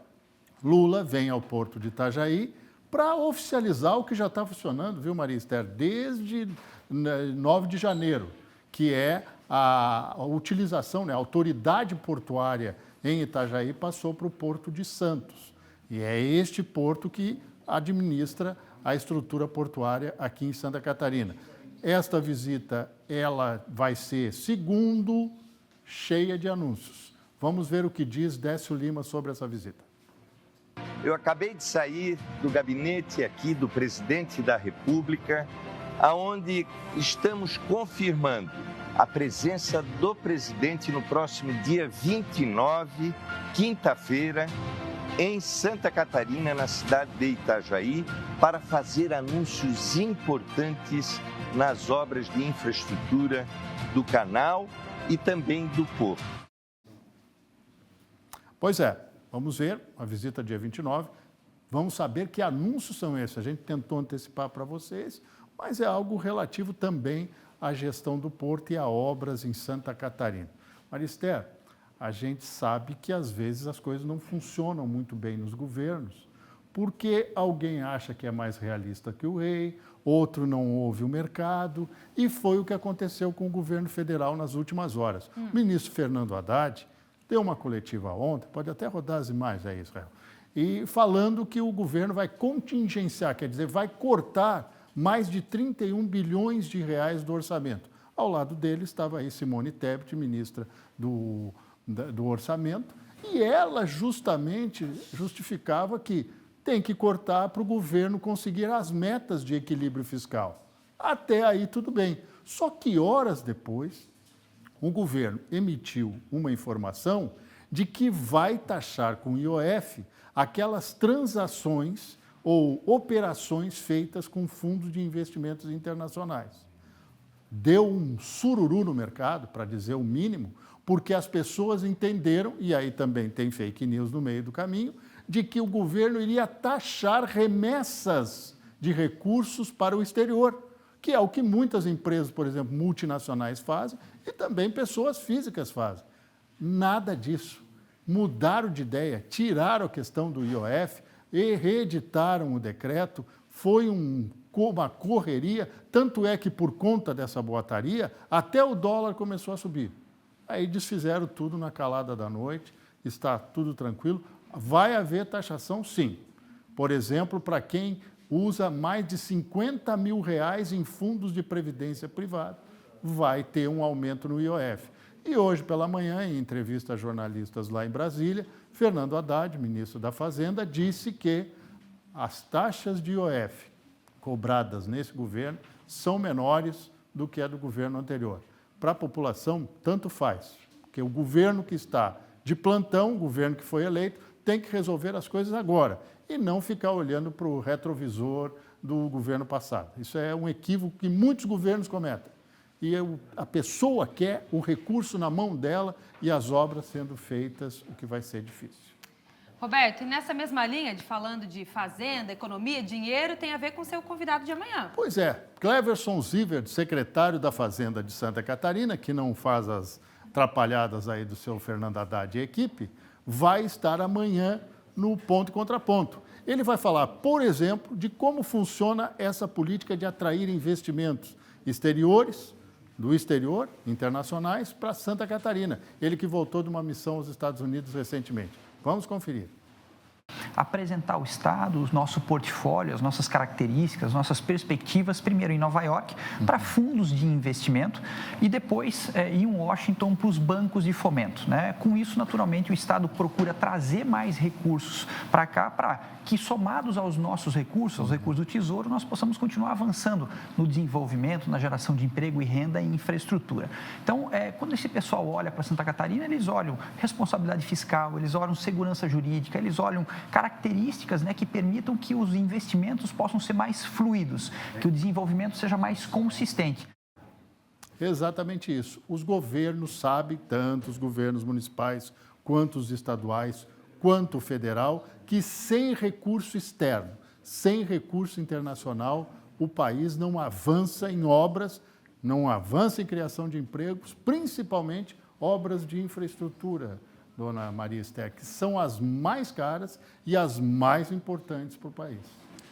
Lula vem ao porto de Itajaí para oficializar o que já está funcionando, viu, Maria Esther, desde 9 de janeiro, que é a utilização, né, a autoridade portuária em Itajaí passou para o Porto de Santos. E é este porto que administra a estrutura portuária aqui em Santa Catarina. Esta visita, ela vai ser, segundo, cheia de anúncios. Vamos ver o que diz Décio Lima sobre essa visita. Eu acabei de sair do gabinete aqui do presidente da República, aonde estamos confirmando a presença do presidente no próximo dia 29, quinta-feira, em Santa Catarina, na cidade de Itajaí, para fazer anúncios importantes nas obras de infraestrutura do canal e também do porto. Pois é, vamos ver a visita dia 29, vamos saber que anúncios são esses. A gente tentou antecipar para vocês, mas é algo relativo também à gestão do porto e a obras em Santa Catarina. Maria Esther, a gente sabe que às vezes as coisas não funcionam muito bem nos governos, porque alguém acha que é mais realista que o rei, outro não ouve o mercado, e foi o que aconteceu com o governo federal nas últimas horas. O ministro Fernando Haddad deu uma coletiva ontem, pode até rodar as imagens aí, Israel, e falando que o governo vai contingenciar, quer dizer, vai cortar mais de 31 bilhões de reais do orçamento. Ao lado dele estava aí Simone Tebet, ministra do Orçamento, e ela justamente justificava que tem que cortar para o governo conseguir as metas de equilíbrio fiscal. Até aí tudo bem. Só que horas depois, o governo emitiu uma informação de que vai taxar com IOF aquelas transações ou operações feitas com fundos de investimentos internacionais. Deu um sururu no mercado, para dizer o mínimo, porque as pessoas entenderam, e aí também tem fake news no meio do caminho, de que o governo iria taxar remessas de recursos para o exterior, que é o que muitas empresas, por exemplo, multinacionais fazem e também pessoas físicas fazem. Nada disso. Mudaram de ideia, tiraram a questão do IOF e reeditaram o decreto. Foi uma correria, tanto é que por conta dessa boataria, até o dólar começou a subir. Aí desfizeram tudo na calada da noite, está tudo tranquilo. Vai haver taxação, sim. Por exemplo, para quem usa mais de 50 mil reais em fundos de previdência privada, vai ter um aumento no IOF. E hoje pela manhã, em entrevista a jornalistas lá em Brasília, Fernando Haddad, ministro da Fazenda, disse que as taxas de IOF cobradas nesse governo são menores do que a do governo anterior. Para a população, tanto faz, porque o governo que está de plantão, o governo que foi eleito, tem que resolver as coisas agora e não ficar olhando para o retrovisor do governo passado. Isso é um equívoco que muitos governos cometem. E a pessoa quer o recurso na mão dela e as obras sendo feitas, o que vai ser difícil. Roberto, e nessa mesma linha de falando de fazenda, economia, dinheiro, tem a ver com o seu convidado de amanhã. Pois é, Cleverson Zivert, secretário da Fazenda de Santa Catarina, que não faz as atrapalhadas aí do seu Fernando Haddad e equipe, vai estar amanhã no Ponto e Contraponto. Ele vai falar, por exemplo, de como funciona essa política de atrair investimentos exteriores, do exterior, internacionais, para Santa Catarina. Ele que voltou de uma missão aos Estados Unidos recentemente. Vamos conferir. Apresentar o Estado, o nosso portfólio, as nossas características, nossas perspectivas, primeiro em Nova York, para fundos de investimento e depois em Washington para os bancos de fomento, né? Com isso, naturalmente, o Estado procura trazer mais recursos para cá, para que, somados aos nossos recursos, aos recursos do Tesouro, nós possamos continuar avançando no desenvolvimento, na geração de emprego e renda e infraestrutura. Então, quando esse pessoal olha para Santa Catarina, eles olham responsabilidade fiscal, eles olham segurança jurídica, eles olham características, né, que permitam que os investimentos possam ser mais fluidos, que o desenvolvimento seja mais consistente. Exatamente isso. Os governos sabem, tanto os governos municipais, quanto os estaduais, quanto o federal, que sem recurso externo, sem recurso internacional, o país não avança em obras não avança em criação de empregos, principalmente obras de infraestrutura, dona Maria Esther, que são as mais caras e as mais importantes para o país.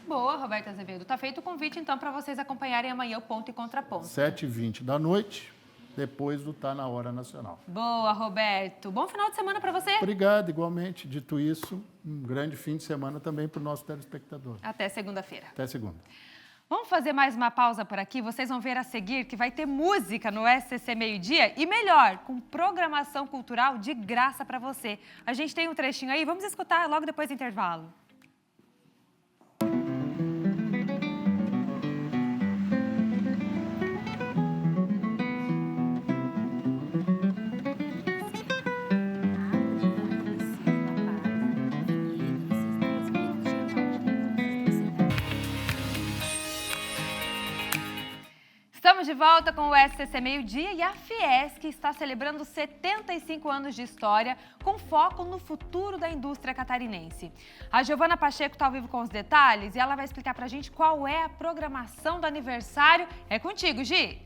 Boa, Roberto Azevedo. Está feito o convite, então, para vocês acompanharem amanhã o Ponto e Contraponto. 7h20 da noite, depois do Tá na Hora Nacional. Boa, Roberto. Bom final de semana para você. Obrigado, igualmente. Dito isso, um grande fim de semana também para o nosso telespectador. Até segunda-feira. Até segunda. Vamos fazer mais uma pausa por aqui? Vocês vão ver a seguir que vai ter música no SCC Meio-Dia e melhor, com programação cultural de graça para você. A gente tem um trechinho aí, vamos escutar logo depois do intervalo. Estamos de volta com o SCC Meio-Dia e a Fiesc está celebrando 75 anos de história com foco no futuro da indústria catarinense. A Giovana Pacheco está ao vivo com os detalhes e ela vai explicar para a gente qual é a programação do aniversário. É contigo, Gi!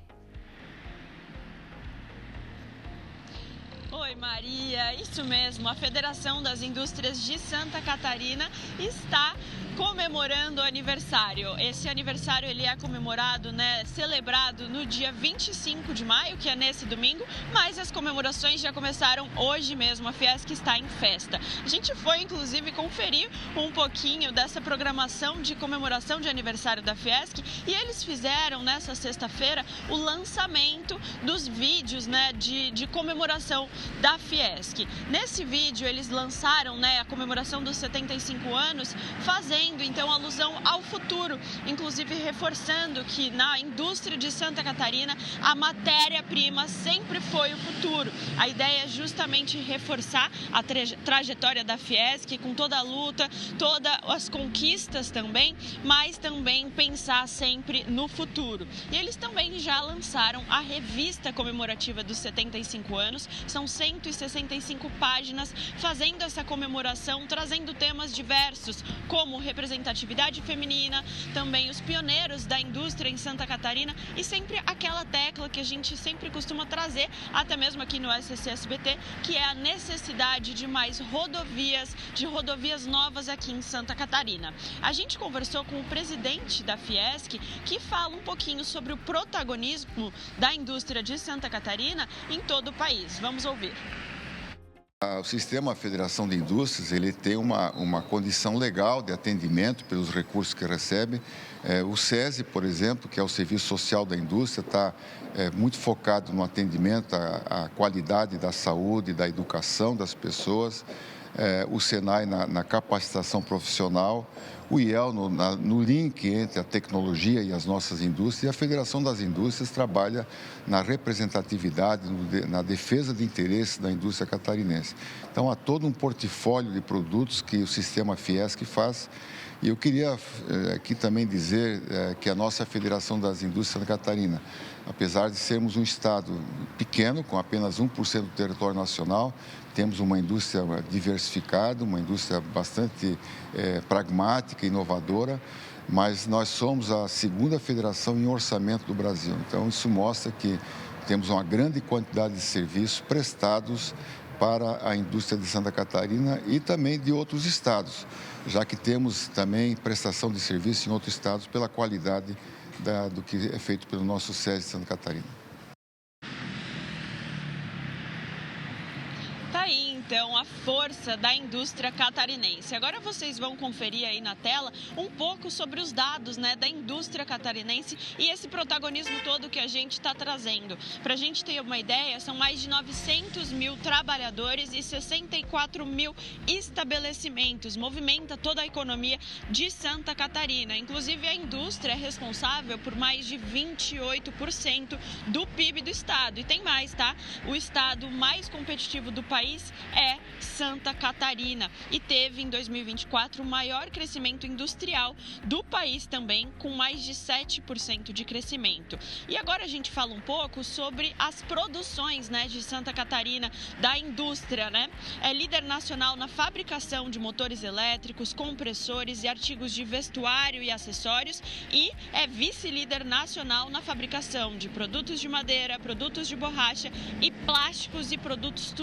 Oi, Maria. Isso mesmo, a Federação das Indústrias de Santa Catarina está comemorando o aniversário. Esse aniversário ele é comemorado, celebrado no dia 25 de maio, que é nesse domingo, mas as comemorações já começaram hoje mesmo. A Fiesc está em festa. A gente foi, inclusive, conferir um pouquinho dessa programação de comemoração de aniversário da Fiesc e eles fizeram nessa sexta-feira o lançamento dos vídeos, de comemoração da Fiesc. Nesse vídeo eles lançaram, a comemoração dos 75 anos, fazendo então alusão ao futuro, inclusive reforçando que na indústria de Santa Catarina a matéria-prima sempre foi o futuro. A ideia é justamente reforçar a trajetória da Fiesc com toda a luta, todas as conquistas também, mas também pensar sempre no futuro. E eles também já lançaram a revista comemorativa dos 75 anos, são 165 páginas fazendo essa comemoração, trazendo temas diversos, como representatividade feminina, também os pioneiros da indústria em Santa Catarina e sempre aquela tecla que a gente sempre costuma trazer, até mesmo aqui no SCC-SBT, que é a necessidade de mais rodovias, de rodovias novas aqui em Santa Catarina. A gente conversou com o presidente da Fiesc, que fala um pouquinho sobre o protagonismo da indústria de Santa Catarina em todo o país. Vamos ouvir. O sistema Federação de Indústrias ele tem uma condição legal de atendimento pelos recursos que recebe. O SESI, por exemplo, que é o Serviço Social da Indústria, está muito focado no atendimento à qualidade da saúde, da educação das pessoas. O SENAI na capacitação profissional, o IEL no link entre a tecnologia e as nossas indústrias, e a Federação das Indústrias trabalha na representatividade, na defesa de interesses da indústria catarinense. Então, há todo um portfólio de produtos que o sistema Fiesc faz. E eu queria aqui também dizer que a nossa Federação das Indústrias de Santa Catarina, apesar de sermos um estado pequeno, com apenas 1% do território nacional, temos uma indústria diversificada, uma indústria bastante pragmática, inovadora, mas nós somos a segunda federação em orçamento do Brasil. Então, isso mostra que temos uma grande quantidade de serviços prestados para a indústria de Santa Catarina e também de outros estados, já que temos também prestação de serviço em outros estados pela qualidade do que é feito pelo nosso SESI de Santa Catarina. Tá aí, então, a força da indústria catarinense. Agora vocês vão conferir aí na tela um pouco sobre os dados, da indústria catarinense e esse protagonismo todo que a gente está trazendo. Para a gente ter uma ideia, são mais de 900 mil trabalhadores e 64 mil estabelecimentos. Movimenta toda a economia de Santa Catarina. Inclusive, a indústria é responsável por mais de 28% do PIB do estado. E tem mais, tá? O estado mais competitivo do país é Santa Catarina e teve em 2024 o maior crescimento industrial do país também, com mais de 7% de crescimento. E agora a gente fala um pouco sobre as produções, né, de Santa Catarina, da indústria, né? É líder nacional na fabricação de motores elétricos, compressores e artigos de vestuário e acessórios e é vice-líder nacional na fabricação de produtos de madeira, produtos de borracha e plásticos e produtos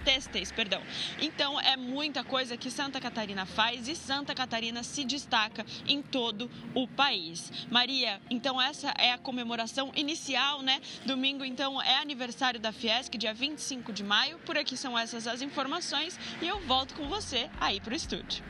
têxteis, perdão. Então é muita coisa que Santa Catarina faz e Santa Catarina se destaca em todo o país. Maria, então essa é a comemoração inicial, né? Domingo, então, é aniversário da Fiesc, dia 25 de maio. Por aqui são essas as informações e eu volto com você aí para o estúdio.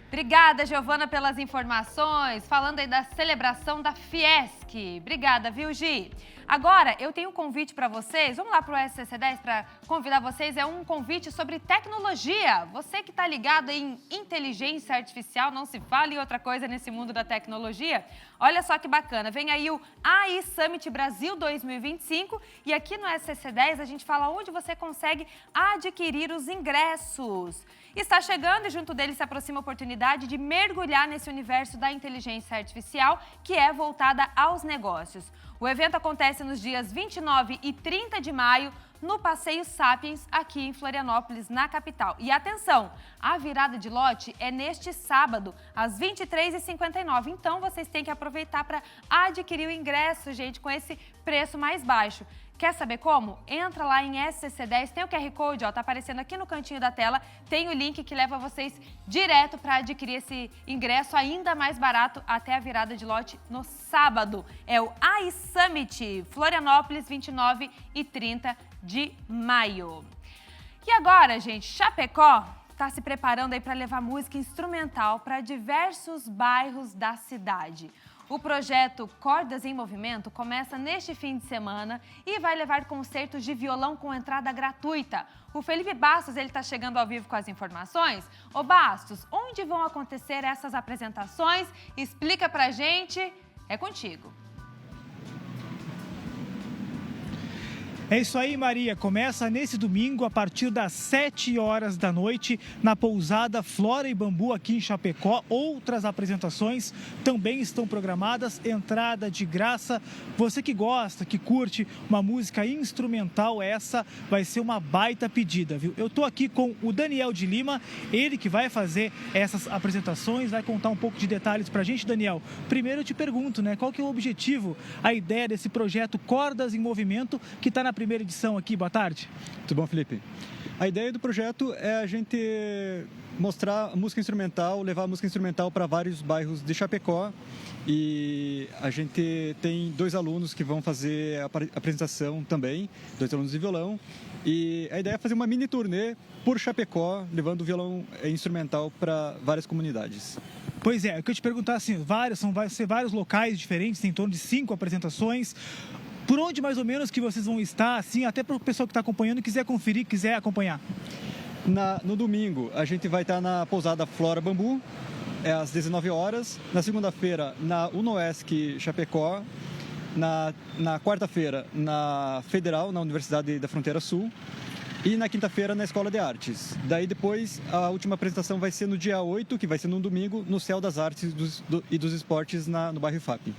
Obrigada, Giovana, pelas informações. Falando aí da celebração da Fiesc. Obrigada, viu, Gi? Agora, eu tenho um convite para vocês. Vamos lá para o SCC10 para convidar vocês. É um convite sobre tecnologia. Você que está ligado em inteligência artificial, não se fala em outra coisa nesse mundo da tecnologia. Olha só que bacana. Vem aí o AI Summit Brasil 2025 e aqui no SCC10 a gente fala onde você consegue adquirir os ingressos. Está chegando e junto dele se aproxima a oportunidade de mergulhar nesse universo da inteligência artificial que é voltada aos negócios. O evento acontece nos dias 29 e 30 de maio no Passeio Sapiens, aqui em Florianópolis, na capital. E atenção, a virada de lote é neste sábado, às 23h59. Então, vocês têm que aproveitar para adquirir o ingresso, gente, com esse preço mais baixo. Quer saber como? Entra lá em SCC10, tem o QR Code, ó, tá aparecendo aqui no cantinho da tela, tem o link que leva vocês direto para adquirir esse ingresso ainda mais barato até a virada de lote no sábado. É o AI Summit, Florianópolis, 29 e 30 de maio. E agora, gente, Chapecó está se preparando aí para levar música instrumental para diversos bairros da cidade. O projeto Cordas em Movimento começa neste fim de semana e vai levar concertos de violão com entrada gratuita. O Felipe Bastos, ele está chegando ao vivo com as informações. Ô Bastos, onde vão acontecer essas apresentações? Explica pra gente, é contigo. É isso aí, Maria. Começa nesse domingo, a partir das 7 horas da noite, na pousada Flora e Bambu, aqui em Chapecó. Outras apresentações também estão programadas, entrada de graça. Você que gosta, que curte uma música instrumental, essa vai ser uma baita pedida, viu? Eu tô aqui com o Daniel de Lima, ele que vai fazer essas apresentações, vai contar um pouco de detalhes pra gente. Daniel, primeiro eu te pergunto, né, qual que é o objetivo, a ideia desse projeto Cordas em Movimento, que está na primeira edição aqui. Boa tarde. Tudo bom, Felipe? A ideia do projeto é a gente mostrar a música instrumental, levar a música instrumental para vários bairros de Chapecó. E a gente tem 2 alunos que vão fazer a apresentação também, 2 alunos de violão. E a ideia é fazer uma mini turnê por Chapecó, levando o violão instrumental para várias comunidades. Pois é, eu queria te perguntar assim, vai ser vários locais diferentes, tem em torno de 5 apresentações. Por onde mais ou menos que vocês vão estar, assim, até para o pessoal que está acompanhando, quiser conferir, quiser acompanhar? No domingo, a gente vai estar na pousada Flora Bambu, às 19 horas. Na segunda-feira, na UNOESC Chapecó. Na quarta-feira, na Federal, na Universidade da Fronteira Sul. E na quinta-feira, na Escola de Artes. Daí depois, a última apresentação vai ser no dia 8, que vai ser no domingo, no Céu das Artes e dos Esportes, no bairro IFAP.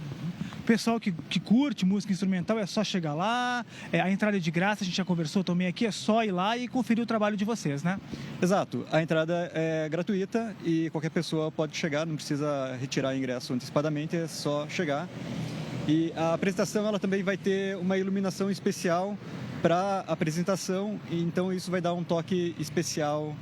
Pessoal que curte música instrumental, é só chegar lá, a entrada é de graça, a gente já conversou também aqui, é só ir lá e conferir o trabalho de vocês, né? Exato, a entrada é gratuita e qualquer pessoa pode chegar, não precisa retirar ingresso antecipadamente, é só chegar. E a apresentação, ela também vai ter uma iluminação especial para a apresentação, então isso vai dar um toque especial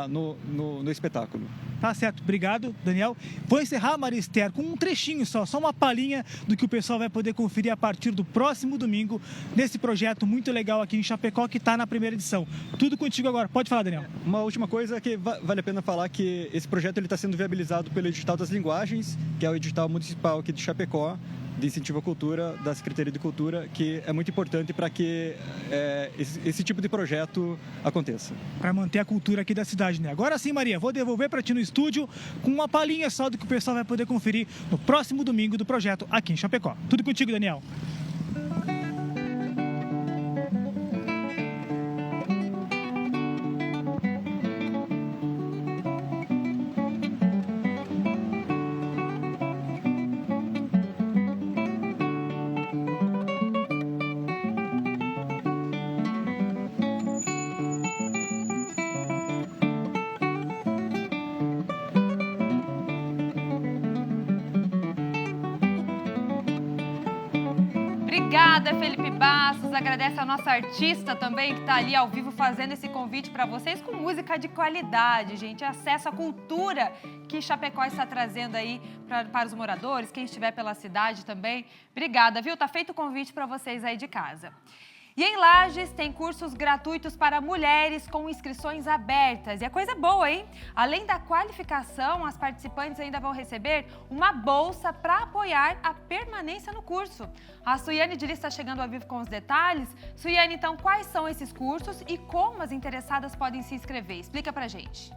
no espetáculo. Tá certo, obrigado, Daniel. Vou encerrar, Maria Esther, com um trechinho só uma palhinha do que o pessoal vai poder conferir a partir do próximo domingo, nesse projeto muito legal aqui em Chapecó, que está na primeira edição. Tudo contigo agora, pode falar, Daniel. Uma última coisa que vale a pena falar, que esse projeto está sendo viabilizado pelo Edital das Linguagens, que é o edital municipal aqui de Chapecó, de incentivo à cultura, da Secretaria de Cultura, que é muito importante para que esse tipo de projeto aconteça. Para manter a cultura aqui da cidade, né? Agora sim, Maria, vou devolver para ti no estúdio com uma palhinha só do que o pessoal vai poder conferir no próximo domingo do projeto aqui em Chapecó. Tudo contigo, Daniel. Obrigada, Felipe Bastos. Agradece a nossa artista também, que está ali ao vivo fazendo esse convite para vocês com música de qualidade, gente. Acesso à cultura que Chapecó está trazendo aí para os moradores, quem estiver pela cidade também. Obrigada, viu? Tá feito o convite para vocês aí de casa. E em Lages tem cursos gratuitos para mulheres com inscrições abertas. E é coisa boa, hein? Além da qualificação, as participantes ainda vão receber uma bolsa para apoiar a permanência no curso. A Suiane Diniz está chegando ao vivo com os detalhes. Suiane, então, quais são esses cursos e como as interessadas podem se inscrever? Explica pra gente.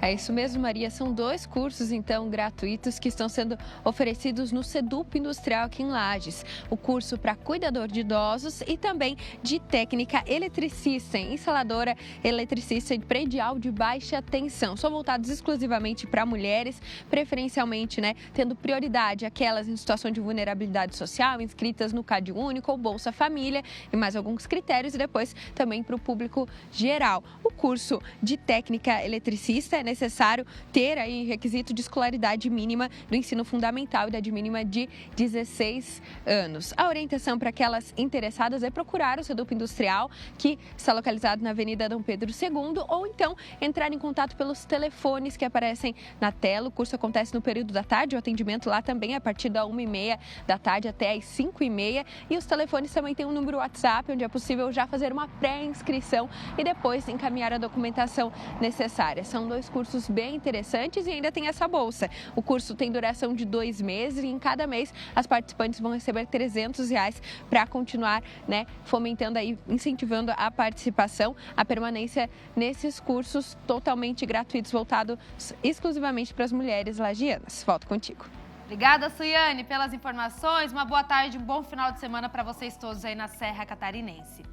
É isso mesmo, Maria. São 2 cursos, então, gratuitos que estão sendo oferecidos no Sedup Industrial aqui em Lages. O curso para cuidador de idosos e também de técnica eletricista, instaladora eletricista de predial de baixa tensão. São voltados exclusivamente para mulheres, preferencialmente, né, tendo prioridade aquelas em situação de vulnerabilidade social, inscritas no Cade Único ou Bolsa Família e mais alguns critérios, e depois também para o público geral. O curso de técnica eletricista é necessário ter aí requisito de escolaridade mínima do ensino fundamental e idade mínima de 16 anos. A orientação para aquelas interessadas é procurar o Sedup Industrial, que está localizado na Avenida Dom Pedro II, ou então entrar em contato pelos telefones que aparecem na tela. O curso acontece no período da tarde, o atendimento lá também é a partir da 1h30 da tarde até às 5h30. E os telefones também têm um número WhatsApp, onde é possível já fazer uma pré-inscrição e depois encaminhar a documentação necessária. São 2 cursos bem interessantes e ainda tem essa bolsa. O curso tem duração de 2 meses e em cada mês as participantes vão receber R$300 para continuar, né, fomentando aí, incentivando a participação, a permanência nesses cursos totalmente gratuitos, voltados exclusivamente para as mulheres lagianas. Volto contigo. Obrigada, Suiane, pelas informações. Uma boa tarde, um bom final de semana para vocês todos aí na Serra Catarinense.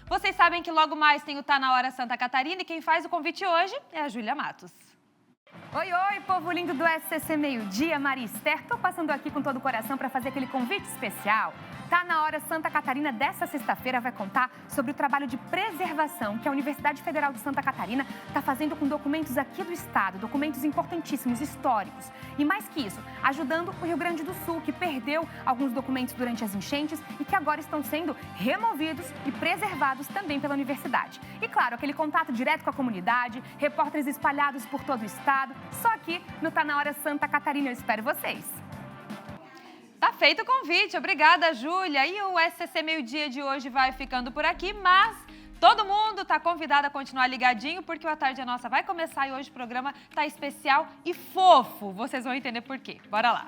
Vocês sabem que logo mais tem o Tá Na Hora Santa Catarina e quem faz o convite hoje é a Júlia Matos. Oi, oi, povo lindo do SCC Meio-Dia, Maria Esther. Tô passando aqui com todo o coração para fazer aquele convite especial. Tá Na Hora Santa Catarina dessa sexta-feira vai contar sobre o trabalho de preservação que a Universidade Federal de Santa Catarina está fazendo com documentos aqui do estado, documentos importantíssimos, históricos. E mais que isso, ajudando o Rio Grande do Sul, que perdeu alguns documentos durante as enchentes e que agora estão sendo removidos e preservados também pela universidade. E claro, aquele contato direto com a comunidade, repórteres espalhados por todo o estado, só aqui no Tá Na Hora Santa Catarina. Eu espero vocês. Tá feito o convite. Obrigada, Júlia. E o SCC Meio-Dia de hoje vai ficando por aqui, mas todo mundo tá convidado a continuar ligadinho, porque o A Tarde é Nossa vai começar e hoje o programa tá especial e fofo. Vocês vão entender por quê. Bora lá.